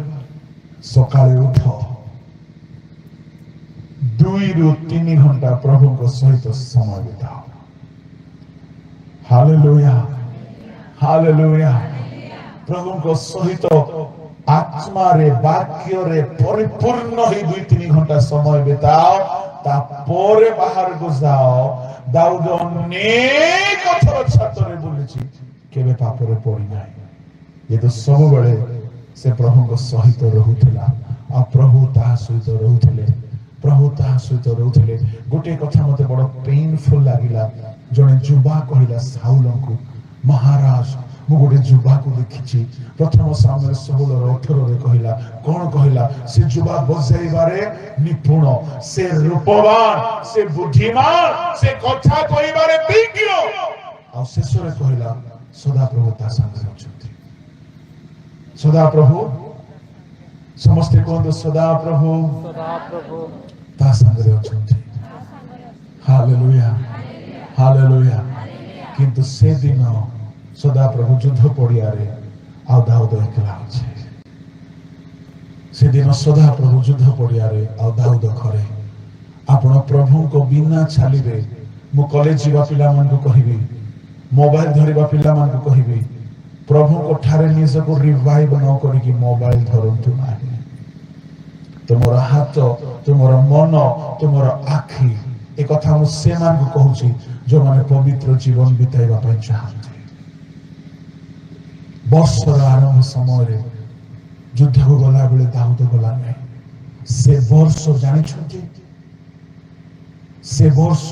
ସକାଳେ ଉଠ 2 ରୁ 3 ଘଣ୍ଟା ପ୍ରଭୁଙ୍କ ସହିତ ସମୟ ବିତାଅ ହାଲେଲୁୟା ହାଲେଲୁୟା ପ୍ରଭୁଙ୍କ ସହିତ ଆତ୍ମାରେ ବାକ୍ୟରେ ପରିପୂର୍ଣ୍ଣ ହୋଇ 2-3 ଘଣ୍ଟା ସମୟ ବିତାଅ ତାପରେ ବାହାରକୁ ଯାଅ ଦାଉଦ ଅନେକ ଥର ଛାତରେ ବୁଲିଛି କେବେ ପାପରେ ପଡିନାହିଁ ଏ ତ ସବୁବେଳେ ସେ ପ୍ରଭୁଙ୍କ ସହିତ ରହୁଥିଲା ଆଉ ପ୍ରଭୁ ତାହା ସହିତ ରହୁଥିଲେ ଗୋଟେ କଥା ମତେ ବଡ ପେନଫୁଲ ଲାଗିଲା ଜଣେ ଯୁବା କହିଲା ସାଉଲଙ୍କୁ ମହାରାଜ ମୁଁ ଗୋଟେ ଯୁବାକୁ ଦେଖିଛି ପ୍ରଥମ ସାମୁଏଲ 16:18 କହିଲା କଣ କହିଲା ସେ ଯୁବା ବଜାଇବାରେ ନିପୁଣ ସେ ରୂପବାନ ସେ ବୁଦ୍ଧିମାନ ସେ କଥା କହିବାରେ ବିଜ୍ଞ ଆଉ ଶେଷରେ କହିଲା ସଦାପ୍ରଭୁ ତା ସାଙ୍ଗରେ ଅଛନ୍ତି ସଦାପ୍ରଭୁ ସମସ୍ତେ କୁହନ୍ତୁ ସଦାପ୍ରଭୁ ତା ସାଙ୍ଗରେ ଅଛନ୍ତି ହାଲେଲୁୟା ହାଲେଲୁୟା କିନ୍ତୁ ସେଦିନ ସଦାପ୍ରଭୁ ଯୁଦ୍ଧ ପଡିଆରେ ଆଉ ଦାଉଦ ଏକଲା ଅଛି ସେଦିନ ସଦାପ୍ରଭୁ ଯୁଦ୍ଧ ପଡିଆରେ ଆଉ ଦାଉଦ ଘରେ ଆପଣ ପ୍ରଭୁଙ୍କ ବିନା ଛାଲିବେ ମୁଁ କଲେଜ ଯିବା ପିଲାମାନଙ୍କୁ କହିବି ମୋବାଇଲ ଧରିବା ପିଲାମାନଙ୍କୁ କହିବି ପ୍ରଭୁଙ୍କ ଠାରେ ନିଜକୁ ରିଭାଇଭ ନ କରିକି ମୋବାଇଲ ଧରନ୍ତୁ ନାହିଁ ତୁମର ହାତ ତୁମର ମନ ତୁମର ଆଖି ଏ କଥା ମୁଁ ସେମାନଙ୍କୁ କହୁଛି ଯୋଉମାନେ ପବିତ୍ର ଜୀବନ ବିତାଇବା ପାଇଁ ଚାହାନ୍ତି ବର୍ଷର ଆରମ୍ଭ ସମୟରେ ଯୁଦ୍ଧକୁ ଗଲାବେଳେ ଦାଉଦ ଗଲା ନାହିଁ ସେ ବର୍ଷ ଜାଣିଛନ୍ତି ସେ ବର୍ଷ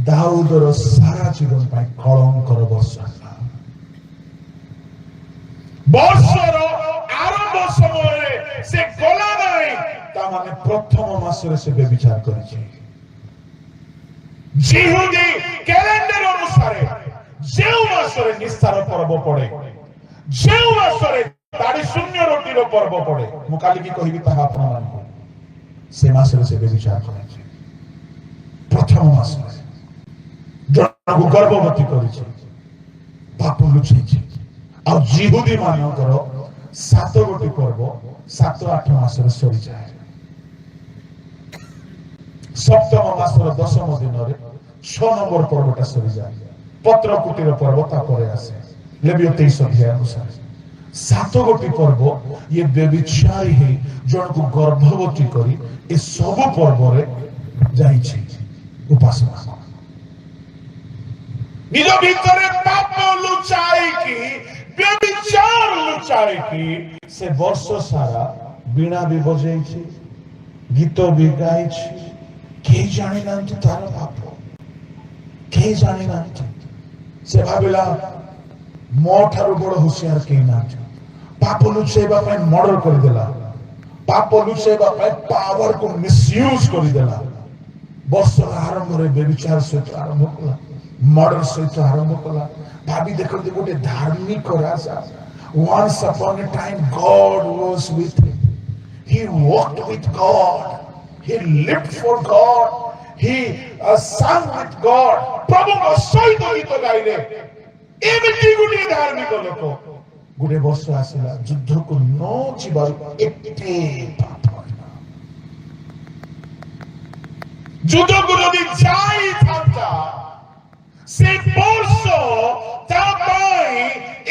ଦାଉଦର ସାରା ଜୀବନ ପାଇଁ କଳଙ୍କର ବର୍ଷ ବର୍ଷର ଆରମ୍ଭ ସମୟରେ ସେ ଗଲା ନାହିଁ ତା ମାନେ ପ୍ରଥମ ମାସରେ ସେ ବ୍ୟଭିଚାର କରିଛି ଜିହୁଦୀ କ୍ୟାଲେଣ୍ଡର ଅନୁସାରେ ଯେଉଁ ମାସରେ ନିସ୍ତାର ପର୍ବ ପଡେ ଯେଉଁ ମାସରେ ଦାଢି ଶୂନ୍ୟ ରୋଟିର ପର୍ବ ପଡେ ମୁଁ କାଲିକି କହିବି ତାହା ଆପଣମାନଙ୍କୁ ସେ ମାସରେ ସେ ବ୍ୟଭିଚାର କରିଛି ପ୍ରଥମ ମାସରେ ଜଣକୁ ଗର୍ଭବତୀ କରିଛି ପାପ ଲୁଚେଇଛି ଆଉ ଜିହୁଦୀ ମାନଙ୍କର ସାତ ଗୋଟି ପର୍ବ 7-8 ମାସରେ ସରିଯାଏ। ସପ୍ତମ ମାସର 10ମ ଦିନରେ 6 ନମ୍ବର ପର୍ବଟା ସରିଯାଏ। ପତ୍ର କୁଟୀର ପର୍ବ ତାପରେ ଆସେ ଲେବୀୟ 23 ଅଧ୍ୟାୟ ଅନୁସାରେ। 7 ଗୋଟି ପର୍ବ ଇଏ ବ୍ୟଭିଚାରୀ ହେଇ ଜଣକୁ ଗର୍ଭବତୀ କରି ଏ ସବୁ ପର୍ବରେ ଯାଇଛି ଉପାସନା। ନିଜ ଭିତରେ ପାପ ଲୁଚାଇକି ବ୍ୟଭିଚାର ଲୁଚାଇକି ସେ ବର୍ଷ ସାରା ବୀଣା ବି ବଜେଇଛି, ଗୀତ ବି ଗାଇଛି। କେହି ଜାଣିନାହାନ୍ତି ତାର ପାପ, କେହି ଜାଣିନାହାନ୍ତି। ସେ ଭାବିଲା ମୋ ଠାରୁ ବଡ ହୁସିଆର କେହି ନାହାନ୍ତି। ପାପ ଲୁଚେଇବା ପାଇଁ ମର୍ଡର କରିଦେଲା, ପାପ ଲୁଚେଇବା ପାଇଁ ପାୱାରକୁ ମିସୟୁଜ କରିଦେଲା। ବର୍ଷର ଆରମ୍ଭରେ ବ୍ୟଭିଚାର ସହିତ ଆରମ୍ଭ କଲା, ମର୍ଡର ସହିତ ଆରମ୍ଭ କଲା। ଭାବି ଦେଖନ୍ତି ଗୋଟେ ଧାର୍ମିକ ରାଜା। Once upon a time God was with him. He walked with God. He lived for God. He sang with God. ପ୍ରଭୁଙ୍କ ସହିତ ଗୀତ ଗାଇଲେ। ଏମିତି ଗୋଟିଏ ଧାର୍ମିକ ଲୋକ ଗୋଟେ ବର୍ଷ ଆସିଲା ଯୁଦ୍ଧକୁ ନ ଯିବାରୁ ଏତେ ପାପ ହେଲା। ଯୁଦ୍ଧକୁ ଯଦି ଯାଇଥାନ୍ତା ସେ ବର୍ଷ ତା ପାଇଁ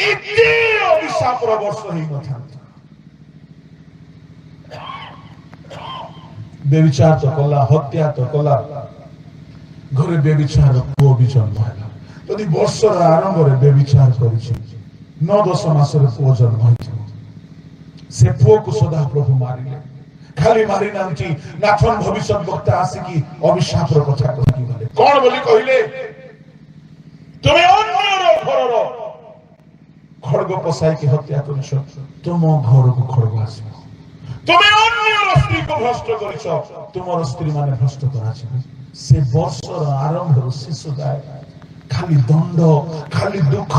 ଏତେ ଅଭିଶାପର ବର୍ଷ ହେଇନଥାନ୍ତା। ବ୍ୟଭିଚାର ତ କଲା, ହତ୍ୟା ତ କଲା, ଘରେ ବ୍ୟଭିଚାର ପୁଅ ବି ଜନ୍ମ ହେଲା। ଯଦି ବର୍ଷର ଆରମ୍ଭରେ ବ୍ୟଭିଚାର କରିଛି, 9-10 ମାସରେ ପୁଅ ଜନ୍ମ ହେଇଥିବ। ସେ ପୁଅକୁ ସଦାପ୍ରଭୁ ମାରିଲେ। ଖାଲି ମାରି ନାହାନ୍ତି, ନାଥନ ଭବିଷ୍ୟତ ବକ୍ତା ଆସିକି ଅଭିଶାପର କଥା କହିକି ଗଲେ। କଣ ବୋଲି କହିଲେ? ତୁମେ ଅନ୍ୟର ଘରର ଖଡଗ ପଶାଇକି ହତ୍ୟା କରିଛ, ତୁମ ଘରକୁ ଖଡଗ ଆସିବ। ତୁମେ ଅନ୍ୟର ସ୍ତ୍ରୀକୁ ଭ୍ରଷ୍ଟ କରିଛ, ତୁମର ସ୍ତ୍ରୀ ମାନେ ଭ୍ରଷ୍ଟ କରାଯିବେ। ସେ ବର୍ଷର ଆରମ୍ଭରୁ ଶେଷ ଯାଏ ଖାଲି ଦଣ୍ଡ, ଖାଲି ଦୁଃଖ,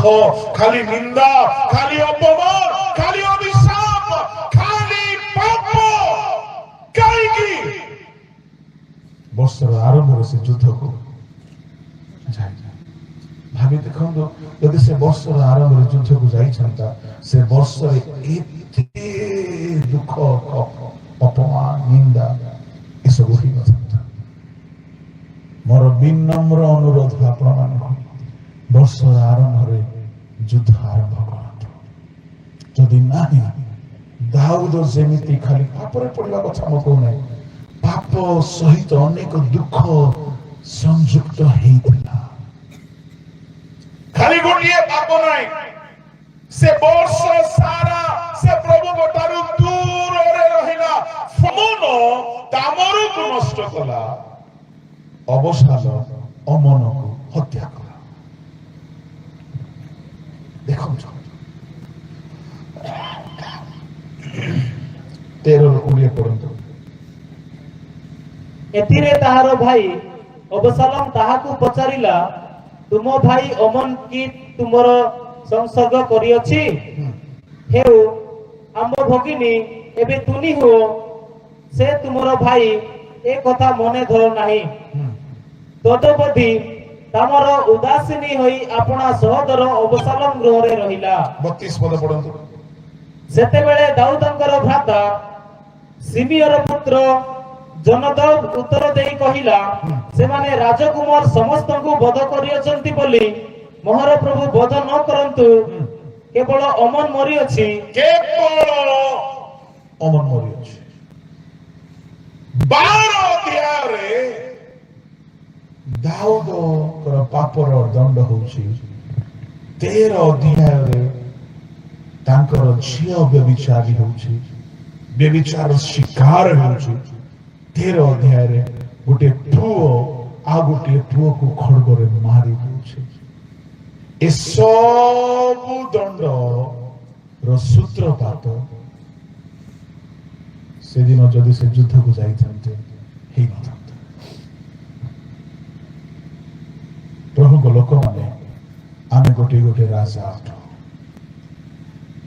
ଖାଲି ନିନ୍ଦା, ଖାଲି ଅପମାନ, ଖାଲି ଅଭିଶାପ, ଖାଲି ପାପ। କାହିଁକି? ବର୍ଷର ଆରମ୍ଭରେ ସେ ଯୁଦ୍ଧକୁ ଯାଏ। ଭାବି ଦେଖନ୍ତୁ, ଯଦି ସେ ବର୍ଷର ଆରମ୍ଭରେ ଯୁଦ୍ଧକୁ ଯାଇଥାନ୍ତା, ସେ ବର୍ଷରେ ଏତେ ଦୁଃଖ, ଅପମାନ, ନିନ୍ଦା ଏସବୁ ହେଇନଥାନ୍ତା। ମୋର ବିନମ୍ର ଅନୁରୋଧ ଆପଣମାନଙ୍କୁ, ବର୍ଷର ଆରମ୍ଭରେ ଯୁଦ୍ଧ ଆରମ୍ଭ କରନ୍ତୁ। ଯଦି ନାହିଁ, ଦାଉଦ ଯେମିତି ଖାଲି ପାପରେ ପଡିବା କଥା ମୁଁ କହୁନାହିଁ, ପାପ ସହିତ ଅନେକ ଦୁଃଖ ସଂଯୁକ୍ତ ହେଇଥିଲା। ଖାଲି ଗୋଟିଏ ପାପ ନାହିଁ, ସେ ବର୍ଷ ସାରା ସେ ପ୍ରଭୁଙ୍କ ଠାରୁ ଦୂରରେ ରହିଲା। ମନ ଦାମରକୁ ନଷ୍ଟ କଲା, ଅବସାଦ ଅମନକୁ ହତ୍ୟା କଲା। ଦେଖନ୍ତୁ 13-20 ପର୍ଯ୍ୟନ୍ତ। ଏଥିରେ ତାହାର ଭାଇ ଅବସାଲମ ତାହାକୁ ପଚାରିଲା, ତୁମ ଭାଇ ଅମନ କି ତୁମର ସଂସର୍ଗ କରିଅଛି? ହେଉ ଆମ ଭଗିନୀ ଏବେ ତୁନି ହୁଅ, ସେ ତୁମର ଭାଇ ଏ କଥା ମନେ ଧର ନାହିଁ। ତଦବଧି ତାମର ଉଦାସୀନୀ ହୋଇ ଆପଣା ସହୋଦର ଅବସାଲମ ଗୃହରେ ରହିଲା। 32 ପଦ ପଢନ୍ତୁ। ସେତେବେଳେ ଦାଉଦଙ୍କର ଭ୍ରାତା ସିମିୟର ପୁତ୍ର ଜନଦବ ଉତ୍ତର ଦେଇ କହିଲା, ସେମାନେ ରାଜକୁମାର ସମସ୍ତଙ୍କୁ ବଧ କରିଅଛନ୍ତି ବୋଲି ମୋହର ପ୍ରଭୁ ବଧ ନ କରନ୍ତୁ, କେବଳ ଅମନ ମରିଅଛି। କେବଳ ଅମନ ମରିଅଛି। 12 ଅଧ୍ୟାୟରେ ଦାଉଦଙ୍କର ପାପର ଦଣ୍ଡ ହଉଛି। 13 ଅଧ୍ୟାୟରେ ତାଙ୍କର ଝିଅ ବ୍ୟଭିଚାରୀ ହଉଛି, ବ୍ୟଭିଚାର ଶିକାର ହେଉଛି। 13 ଅଧ୍ୟାୟରେ ଗୋଟେ ପୁଅ ଆଉ ଗୋଟିଏ ପୁଅକୁ ଖଡଗରେ ମାରି ଦଉଛି। ଏସବୁ ଦଣ୍ଡର ସୂତ୍ରପାତ ସେଦିନ ଯଦି ସେ ଯୁଦ୍ଧକୁ ଯାଇଥାନ୍ତେ ହେଇନଥାନ୍ତା। ପ୍ରଭୁଙ୍କ ଲୋକମାନେ ଆମେ ଗୋଟିଏ ଗୋଟିଏ ରାଜା ଅଟୁ।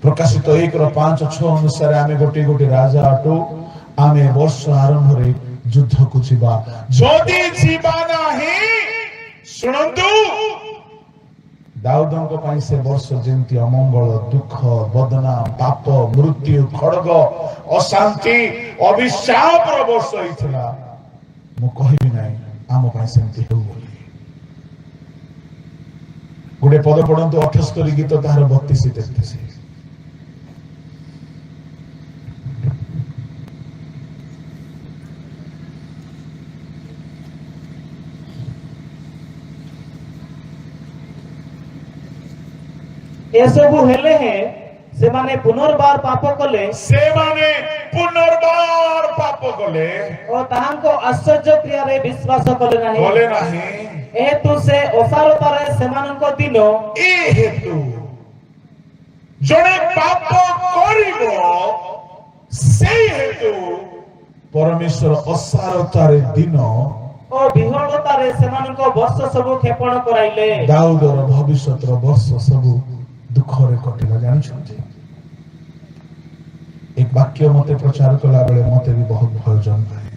ପ୍ରକାଶିତ 1:5-6 ଅନୁସାରେ ଆମେ ଗୋଟିଏ ଗୋଟିଏ ରାଜା ଅଟୁ। ଆମେ ବର୍ଷ ଆରମ୍ଭରେ ଯୁଦ୍ଧକୁ ଯିବା। ଯଦି ଯିବା ନାହିଁ, ଶୁଣନ୍ତୁ, ଦାଉଦଙ୍କ ପାଇଁ ସେ ବର୍ଷ ଯେମିତି ଅମଙ୍ଗଳ, ଦୁଃଖ, ବଦନାମ, ପାପ, ମୃତ୍ୟୁ, ଖଡଗ, ଅଶାନ୍ତି, ଅଭିଶାପର ବର୍ଷ ହେଇଥିଲା, ମୁଁ କହିବି ନାହିଁ ଆମ ପାଇଁ ସେମିତି ହେଉ ବୋଲି। ଗୋଟେ ପଦ ପଢନ୍ତୁ 78 ଗୀତ ତାହାର 32-33। ଏସବୁ ହେଲେ ସେମାନେ ପୁନର୍ବାର ପାପ କଲେ ସେମାନେ ପୁନର୍ବାର ପାପ କଲେ ଓ ତାହାଙ୍କ ଆଶ୍ଚର୍ଯ୍ୟ କ୍ରିୟାରେ ବିଶ୍ୱାସ କଲେ ନାହିଁ। ଏହେତୁ ସେ ଅସାରତାରେ ସେମାନଙ୍କ ଦିନ ଏ ହେତୁ ଜଣେ ପାପ କରିବ, ସେଇ ହେତୁ ପରମେଶ୍ୱର ଅସାରତାରେ ଦିନ ଓ ବିହଳତାରେ ସେମାନଙ୍କ ବର୍ଷ ସବୁ କ୍ଷେପଣ କରାଇଲେ। ଦାଉଦର ଭବିଷ୍ୟତର ବର୍ଷ ସବୁ ଦୁଃଖରେ କଟିଲା। ଜାଣିଛନ୍ତି, ଏ ବାକ୍ୟ ମତେ ପ୍ରଚାର କଲା ବେଳେ ମତେ ବି ବହୁତ ଭୟ ଜନ୍ମାଏ।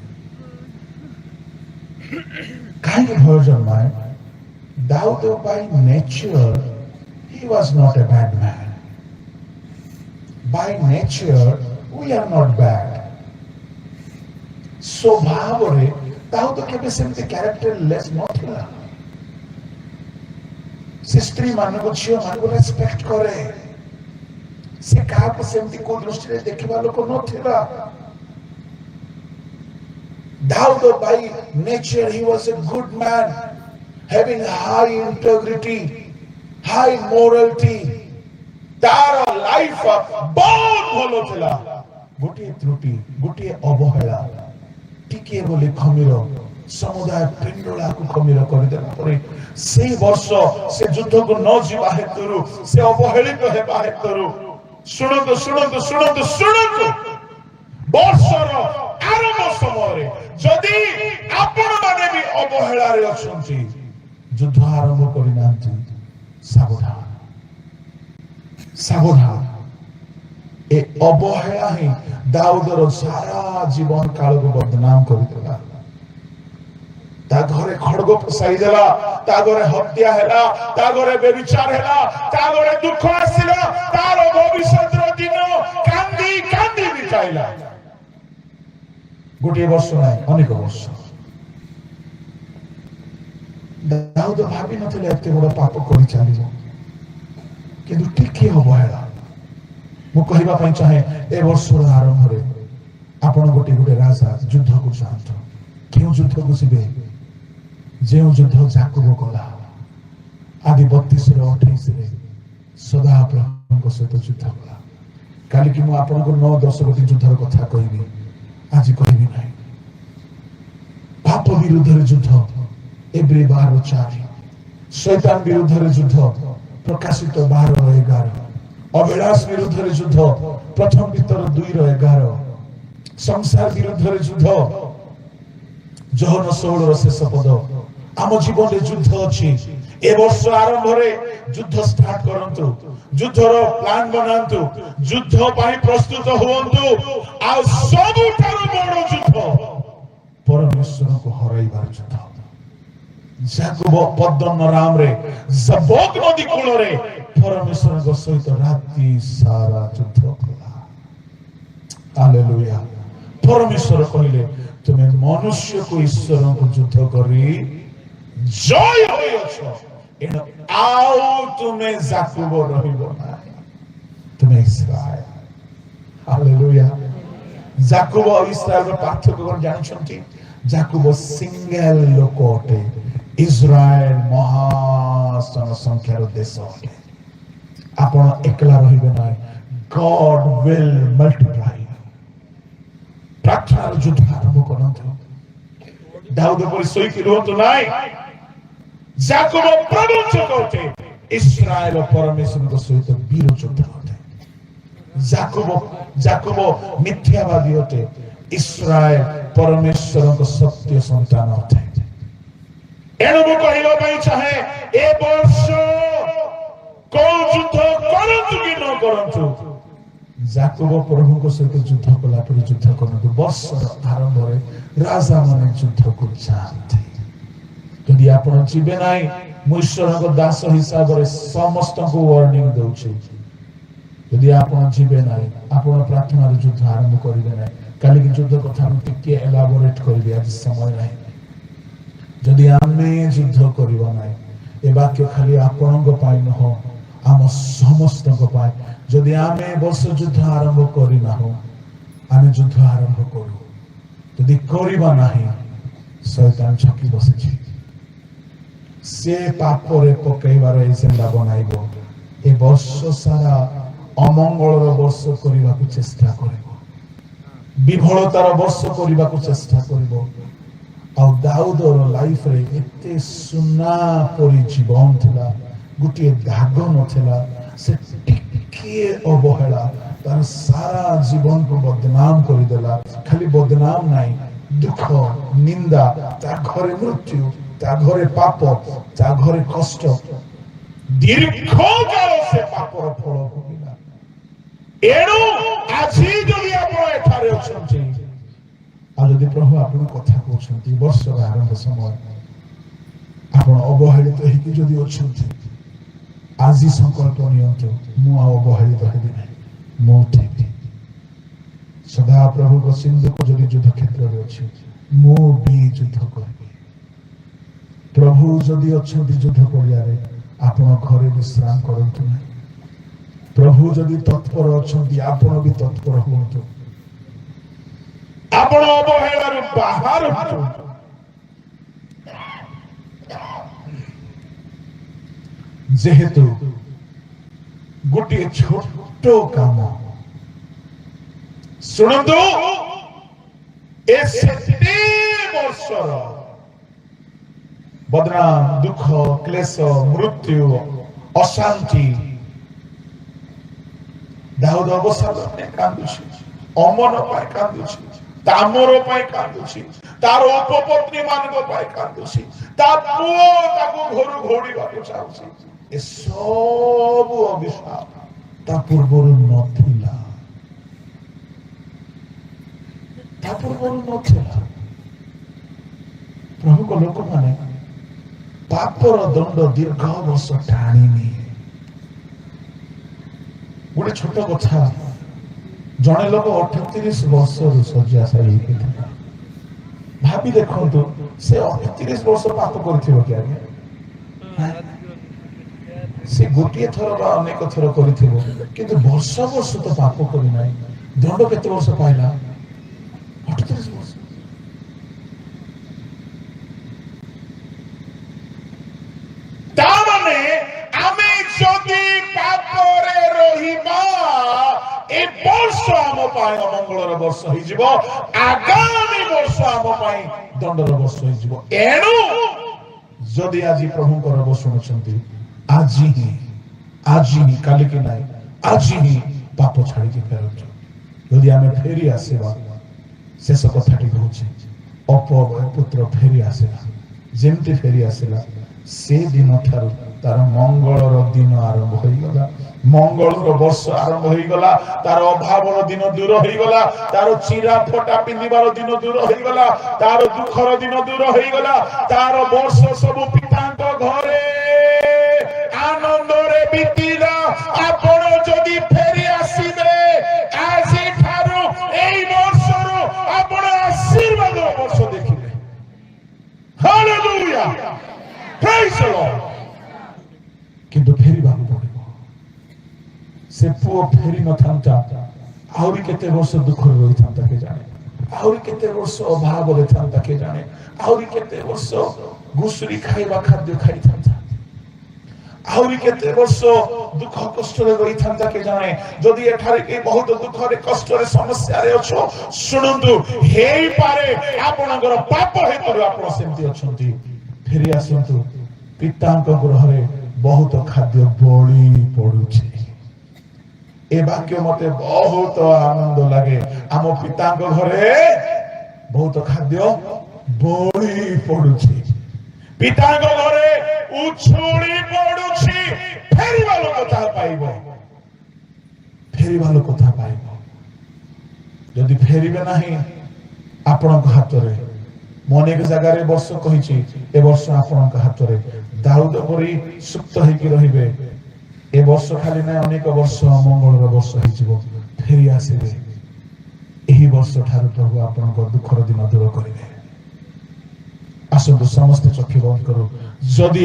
କାହିଁକି ଭୟ ଜନ୍ମାଏ? ଦାଉଦ by nature he was not a bad man. By nature we are not bad. ସ୍ୱଭାବରେ ଦାଉଦ କେବେ ସେମିତି କ୍ୟାରେକ୍ଟରଲେସ୍ ନଥିଲା। ସେ ସ୍ତ୍ରୀ ମାନଙ୍କୁ, ଝିଅ ମାନଙ୍କୁ ରେସ୍ପେକ୍ଟ କରେ। ସେ କାହାକୁ ସେମିତି କୋଉ ଦୃଷ୍ଟିରେ ଦେଖିବା ଲୋକ ନଥିଲା। ଦାଉଦ by nature he was a good man, having high integrity, high morality. ତାର ଲାଇଫ ବହୁତ ଭଲ ଥିଲା। ଗୋଟିଏ ତ୍ରୁଟି, ଗୋଟିଏ ଅବହେଳା, ଟିକିଏ ବୋଲି ଖମିର, ସମୁଦାୟ ପିଣ୍ଡୁଳାକୁ ଖମିର କରିଦେଲା ପରେ ସେଇ ବର୍ଷ ସେ ଯୁଦ୍ଧକୁ ନ ଯିବା ହେତୁରୁ, ସେ ଅବହେଳିତ ହେବା ହେତୁରୁ, ଶୁଣନ୍ତୁ ଶୁଣନ୍ତୁ ଶୁଣନ୍ତୁ ଶୁଣନ୍ତୁ, ବର୍ଷର ଆରମ୍ଭ ସମୟରେ ଯଦି ଆପଣମାନେ ବି ଅବହେଳାରେ ଅଛନ୍ତି, ଯୁଦ୍ଧ ଆରମ୍ଭ କରିନାହାନ୍ତି, ସାବଧାନ ସାବଧାନ। ଏ ଅବହେଳା ହିଁ ଦାଉଦର ସାରା ଜୀବନ କାଳକୁ ବଦନାମ କରିଦେଲା। ତା ଘରେ ଖଡଗ ପଶାଇ ଦେଲା, ତା ଘରେ ହତ୍ୟା ହେଲା, ତା ଘରେ ବ୍ୟଭିଚାର ହେଲା, ତା ଘରେ ଦୁଃଖ ଆସିଲା, ତାର ଭବିଷ୍ୟତର ଦିନ କାନ୍ଦି କାନ୍ଦି ବିତାଇଲା। ଗୋଟିଏ ବର୍ଷ ନାହିଁ, ଅନେକ ବର୍ଷ। ଦାଉଦ ଭାବି ନଥିଲେ ଏତେ ବଡ ପାପ କରି ଚାଲିବ, କିନ୍ତୁ ଟିକେ ଅବହେଳା। ମୁଁ କହିବା ପାଇଁ ଚାହେଁ, ଏ ବର୍ଷର ଆରମ୍ଭରେ ଆପଣ ଗୋଟେ ଗୋଟେ ରାଜା ଯୁଦ୍ଧକୁ ଯାଆନ୍ତୁ। କେଉଁ ଯୁଦ୍ଧକୁ ଯିବେ? ଯେଉଁ ଯୁଦ୍ଧ ଯାକୁବ କଲା ଆଦି 32-28 ସଦାପ୍ରଭୁଙ୍କ ସହିତ ଯୁଦ୍ଧ କଲା। କାଲିକି ମୁଁ ଆପଣଙ୍କୁ 9-10 ଗୋଟି ଯୁଦ୍ଧର କଥା କହିବି, ଆଜି କହିବି ନାହିଁ। ପାପ ବିରୁଦ୍ଧରେ ଯୁଦ୍ଧ ଏବ୍ରୀ 12:4, ଶୈତାନ ବିରୁଦ୍ଧରେ ଯୁଦ୍ଧ ପ୍ରକାଶିତ 12:11, ଅଭିଳାଷ ବିରୁଦ୍ଧରେ ଯୁଦ୍ଧ ପ୍ରଥମ ପିତର 2:11, ସଂସାର ବିରୁଦ୍ଧରେ ଯୁଦ୍ଧ ଯୋହନ 16ର ଶେଷ ପଦ। ଆମ ଜୀବନରେ ଯୁଦ୍ଧ ଅଛି। ଏ ବର୍ଷ ଆରମ୍ଭରେ ଯୁଦ୍ଧ ଷ୍ଟାର୍ଟ କରନ୍ତୁ, ଯୁଦ୍ଧର ପ୍ଲାନ ବନାନ୍ତୁ, ଯୁଦ୍ଧ ପାଇଁ ପ୍ରସ୍ତୁତ ହୁଅନ୍ତୁ। ଆଉ ସବୁଠାରୁ ବଡ଼ ଯୁଦ୍ଧ ପରମେଶ୍ୱରଙ୍କୁ ହରାଇବାର ଯୁଦ୍ଧ। ଯାକୁବ ପଦ୍ଦନରାମରେ ଜବୋକ ନଦୀ କୂଳରେ ପରମେଶ୍ୱରଙ୍କ ସହିତ ରାତି ସାରା ଯୁଦ୍ଧ କଲା। ହାଲେଲୁୟା। ପରମେଶ୍ୱର କହିଲେ, ତୁମେ ମନୁଷ୍ୟକୁ ଈଶ୍ୱରଙ୍କୁ ଯୁଦ୍ଧ କରି ଜୟ ହୋଇଅଛ, ଏଣୁ ଆଉ ତୁମେ ଯାକୁବ ରହିବ ନାହିଁ, ତୁମେ ଇସ୍ରାଏଲ। ହାଲେଲୁୟା। ଯାକୁବ ଆଉ ଇସ୍ରାଏଲର ପାର୍ଥକ୍ୟ କଣ ଜାଣିଛନ୍ତି? ଯାକୁବ ସିଙ୍ଗଲ ଲୋକ ଅଟେ, ଇସ୍ରାଏଲ ମହାଜନସଂଖ୍ୟାର ଦେଶ ଅଟେ। ଆପଣ ଏକଲା ରହିବେ ନାହିଁ। God will multiply. ପ୍ରାର୍ଥନାର ଯୁଦ୍ଧ ଆରମ୍ଭ କରନ୍ତୁ। ଦାଉଦ ପରି ଶୋଇକି ରୁହନ୍ତୁ ନାହିଁ। ଯାକୁବ ପ୍ରବଞ୍ଚକ ଅଟେ, ଇସ୍ରାଏଲ ପରମେଶ୍ୱରଙ୍କ ସହିତ ବୀର ଯୋଦ୍ଧା ଅଟେ। ଯାକୁବ ମିଥ୍ୟାବାଦୀ ଅଟେ, ଇସ୍ରାଏଲ ପରମେଶ୍ୱରଙ୍କ ସତ୍ୟ ସନ୍ତାନ ଅଟେ। ଏଣୁ ମୁଁ କହିବା ପାଇଁ ଚାହେଁ, ଏ ବର୍ଷ କୋଉ ଯୁଦ୍ଧ କରନ୍ତୁ କି ନ କରନ୍ତୁ, ଯାକୁବ ପ୍ରଭୁଙ୍କ ସହିତ ଯୁଦ୍ଧ କଲା ପରେ ଯୁଦ୍ଧ କରନ୍ତୁ। ବର୍ଷର ଆରମ୍ଭରେ ରାଜା ମାନେ ଯୁଦ୍ଧକୁ ଯାଆନ୍ତି। ଯଦି ଆପଣ ଯିବେ ନାହିଁ, ମୁଁ ଈଶ୍ୱରଙ୍କ ଦାସ ହିସାବରେ ସମସ୍ତଙ୍କୁ ୱାର୍ଣ୍ଣିଂ ଦଉଛି, ଯଦି ଆପଣ ଯିବେ ନାହିଁ, ଆପଣ ପ୍ରାର୍ଥନାର ଯୁଦ୍ଧ ଆରମ୍ଭ କରିବେ ନାହିଁ। କାଲିକି ଯୁଦ୍ଧ କଥା ମୁଁ ଟିକେ ଏଲାବୋରେଟ କରିବି, ଆଜି ସମୟ ନାହିଁ। ଯଦି ଆମେ ଯୁଦ୍ଧ କରିବା ନାହିଁ, ଏ ବାକ୍ୟ ଖାଲି ଆପଣଙ୍କ ପାଇଁ ନୁହଁ, ଆମ ସମସ୍ତଙ୍କ ପାଇଁ। ଯଦି ଆମେ ଏ ବର୍ଷ ଯୁଦ୍ଧ ଆରମ୍ଭ କରିନାହୁଁ, ଆମେ ଯୁଦ୍ଧ ଆରମ୍ଭ କରୁ। ଯଦି କରିବା ନାହିଁ, ଶୈତାନ ଛକି ବସିଛି। ସେ ପାପରେ ପକେଇବାର ଏଜେଣ୍ଡା ବନାଇବ। ଏ ବର୍ଷ ସାରା ଅମଙ୍ଗଳର ବର୍ଷ କରିବାକୁ ଚେଷ୍ଟା କରିବ, ବିଫଳତାର ବର୍ଷ କରିବାକୁ ଚେଷ୍ଟା କରିବ। ଆଉ ଦାଉଦର ଲାଇଫରେ ଏତେ ସୁନା ପରି ଜୀବନ ଥିଲା, ଗୋଟିଏ ଦାଗ ନଥିଲା। ସେ ଟିକିଏ ଅବହେଳା ତାର ସାରା ଜୀବନକୁ ବଦନାମ କରିଦେଲା। ଖାଲି ବଦନାମ ନାହିଁ, ଦୁଃଖ, ନିନ୍ଦା, ତା ଘରେ ମୃତ୍ୟୁ, ତା ଘରେ ପାପ, ତା ଘରେ କଷ୍ଟ। ଦୀର୍ଘ କାଳ ସେ ପାପର ଫଳ ଭୋଗିଲା। ଏଣୁ ଆଜି ଯଦି ଆପଣ ଏଠାରେ ଅଛନ୍ତି, ଆଉ ଯଦି ପ୍ରଭୁ ଆପଣ କଥା କହୁଛନ୍ତି, ବର୍ଷର ଆରମ୍ଭ ସମୟ ଆପଣ ଅବହେଳିତ ହେଇକି ଯଦି ଅଛନ୍ତି, ଆଜି ସଂକଳ୍ପ ନିଅନ୍ତୁ, ମୁଁ ଆଉ ଅବହେଳିତ ହେବି ନାହିଁ, ମୁଁ ଠିକ ସଦା ପ୍ରଭୁଙ୍କ ସିନ୍ଧୁକୁ ଯଦି ଯୁଦ୍ଧ କ୍ଷେତ୍ରରେ ଅଛି, ମୁଁ ବି ଯୁଦ୍ଧ କରିବି। ପ୍ରଭୁ ଯଦି ଅଛନ୍ତି ଯୁଦ୍ଧ ପଡ଼ିଆରେ, ଆପଣ ଘରେ ବିଶ୍ରାମ କରନ୍ତୁ ନାହିଁ। ପ୍ରଭୁ ଯଦି ତତ୍ପର ଅଛନ୍ତି, ଆପଣ ବି ତତ୍ପର ହୁଅନ୍ତୁ। ଆପଣ ଅବହେଳାରୁ ବାହାରନ୍ତୁ। ଯେହେତୁ ଗୋଟିଏ ଛୋଟ କାମ, ଶୁଣନ୍ତୁ, ଏ ସେତେ ବର୍ଷର ବଦନାମ, ଦୁଃଖ, କ୍ଲେଶ, ମୃତ୍ୟୁ, ଅଶାନ୍ତି, ଦାଉଦ ଅବସାଦ ପାଇଁ କାନ୍ଦୁଛି, ଅମନ ପାଇଁ କାନ୍ଦୁଛି, ତାମର ପାଇଁ କାନ୍ଦୁଛି, ତାର ଉପପତ୍ନୀ ମାନଙ୍କ ପାଇଁ କାନ୍ଦୁଛି, ତା ପୁଅ ତାକୁ ଘରୁ ଘୋଡ଼ିବାକୁ ଚାହୁଁଛି। ଏସବୁ ଅଭିଶାପ ତା ପୂର୍ବରୁ ନଥିଲା, ତା ପୂର୍ବରୁ ନଥିଲା। ପ୍ରଭୁଙ୍କ ଲୋକମାନେ ପାପର ଦଣ୍ଡ ଦୀର୍ଘ ବର୍ଷ ଟାଣିନି। ଗୋଟେ ଛୋଟ କଥା, ଜଣେ ଲୋକ 38 ବର୍ଷରୁ ଶଯ୍ୟାଶାୟୀ ହେଇଥିଲା। ଭାବି ଦେଖନ୍ତୁ, ସେ 38 ବର୍ଷ ପାପ କରିଥିବ କି ଆଜ୍ଞା? ସେ ଗୋଟିଏ ଥର ବା ଅନେକ ଥର କରିଥିବ, କିନ୍ତୁ ବର୍ଷ ବର୍ଷ ତ ପାପ କରିନାହିଁ। ଦଣ୍ଡ କେତେ ବର୍ଷ ପାଇଲା? 38 ବର୍ଷ। ତାମାନେ ଆମେ ଯଦି ପାପରେ ରହିବା, ଏ ବର୍ଷ ଆମ ପାଇଁ ଅମଙ୍ଗଳର ବର୍ଷ ହେଇଯିବ, ଆଗାମୀ ବର୍ଷ ଆମ ପାଇଁ ଦଣ୍ଡର ବର୍ଷ ହେଇଯିବ। ଏଣୁ ଯଦି ଆଜି ପ୍ରଭୁଙ୍କର ରବ ଶୁଣୁଛନ୍ତି, ଆଜି ହିଁ, କାଲିକି ନାହିଁ, ଆଜି ହିଁ ପାପ ଛାଡ଼ିକି ଫେରନ୍ତୁ। ଯଦି ଆମେ ଫେରି ଆସିବା, ଶେଷ କଥାଟି କହୁଛି, ଅପବୟ ପୁତ୍ର ଫେରି ଆସିଲା। ଯେମିତି ଫେରି ଆସିଲା, ସେ ଦିନ ଠାରୁ ତାର ମଙ୍ଗଳର ଦିନ ଆରମ୍ଭ ହୋଇଗଲା, ମଙ୍ଗଳର ବର୍ଷ ଆରମ୍ଭ ହୋଇଗଲା। ତାର ଅଭାବର ଦିନ ଦୂର ହୋଇଗଲା, ତାର ଚିରା ଫଟା ପିନ୍ଧିବାର ଦିନ ଦୂର ହୋଇଗଲା, ତାର ଦୁଃଖର ଦିନ ଦୂର ହୋଇଗଲା। ତାର ବର୍ଷ ସବୁ ପିତାଙ୍କ ଘରେ ଆନନ୍ଦରେ ବିତିଲା। ଆପଣ ଯଦି ଫେରି ଆସିବେ, ଆଜି ଠାରୁ ଏଇ ବର୍ଷରୁ ଆପଣ ଆଶୀର୍ବାଦର ବର୍ଷ ଦେଖିବେ। ହାଲେଲୁୟା, ପ୍ରେଜ୍ ଦ ଲର୍ଡ। କିନ୍ତୁ ଫେରିବାକୁ ପଡ଼ିବ। ସେ ପୁଅ ଫେରି ନଥାନ୍ତା, ଆହୁରି କେତେ ବର୍ଷ ଦୁଃଖରେ ରହିଥାନ୍ତା କେ ଜାଣେ, ଆହୁରି କେତେ ବର୍ଷ ଅଭାବରେ ଥାନ୍ତା କେ ଜାଣେ, ଆହୁରି କେତେ ବର୍ଷ ଘୁଷୁରି ଖାଇବା ଖାଦ୍ୟ ଖାଇଥାନ୍ତା, ଆହୁରି କେତେ ବର୍ଷ ଦୁଃଖ କଷ୍ଟରେ ରହିଥାନ୍ତା କେ ଜାଣେ। ଯଦି ଏଠାରେ କି ବହୁତ ଦୁଃଖରେ କଷ୍ଟରେ ସମସ୍ୟାରେ ଅଛ, ଶୁଣନ୍ତୁ, ହେଇପାରେ ଆପଣଙ୍କର ପାପ ହେତୁରୁ ଆପଣ ସେମିତି ଅଛନ୍ତି। ଫେରି ଆସନ୍ତୁ, ପିତାଙ୍କ ଗୃହରେ ବହୁତ ଖାଦ୍ୟ ବଳି ପଡୁଛି। ଏ ବାକ୍ୟ ମତେ ବହୁତ ଆନନ୍ଦ ଲାଗେ। ଆମ ପିତାଙ୍କ ଘରେ ବହୁତ ଖାଦ୍ୟ ବଳି ପଡୁଛି, ପିତାଙ୍କ ଘରେ ଉଛୁଳି ପଡୁଛି। ଫେରିବା ଲୋକ ତାହା ପାଇବ, ଫେରିବା ଲୋକ ତାହା ପାଇବ। ଯଦି ଫେରିବେ ନାହିଁ, ଆପଣଙ୍କ ହାତରେ ଅନେକ ଜାଗାରେ ବର୍ଷ କହିଛି ଏ ବର୍ଷ ଆପଣଙ୍କ ହାତରେ ଦାଉଦ ପରି ସୁପ୍ତ ହେଇକି ରହିବେ। ଏ ବର୍ଷ ଖାଲି ନାହିଁ, ଅନେକ ବର୍ଷ ମଙ୍ଗଳର ବର୍ଷ ହେଇଯିବ, ଫେରି ଆସିବେ। ଏହି ବର୍ଷ ଠାରୁ ପ୍ରଭୁ ଆପଣଙ୍କ ଦୁଃଖର ଦିନ ଦୂର କରିବେ। ଆସନ୍ତୁ ସମସ୍ତେ ଚକ୍ଷୁ ବନ୍ଦ କରୁ। ଯଦି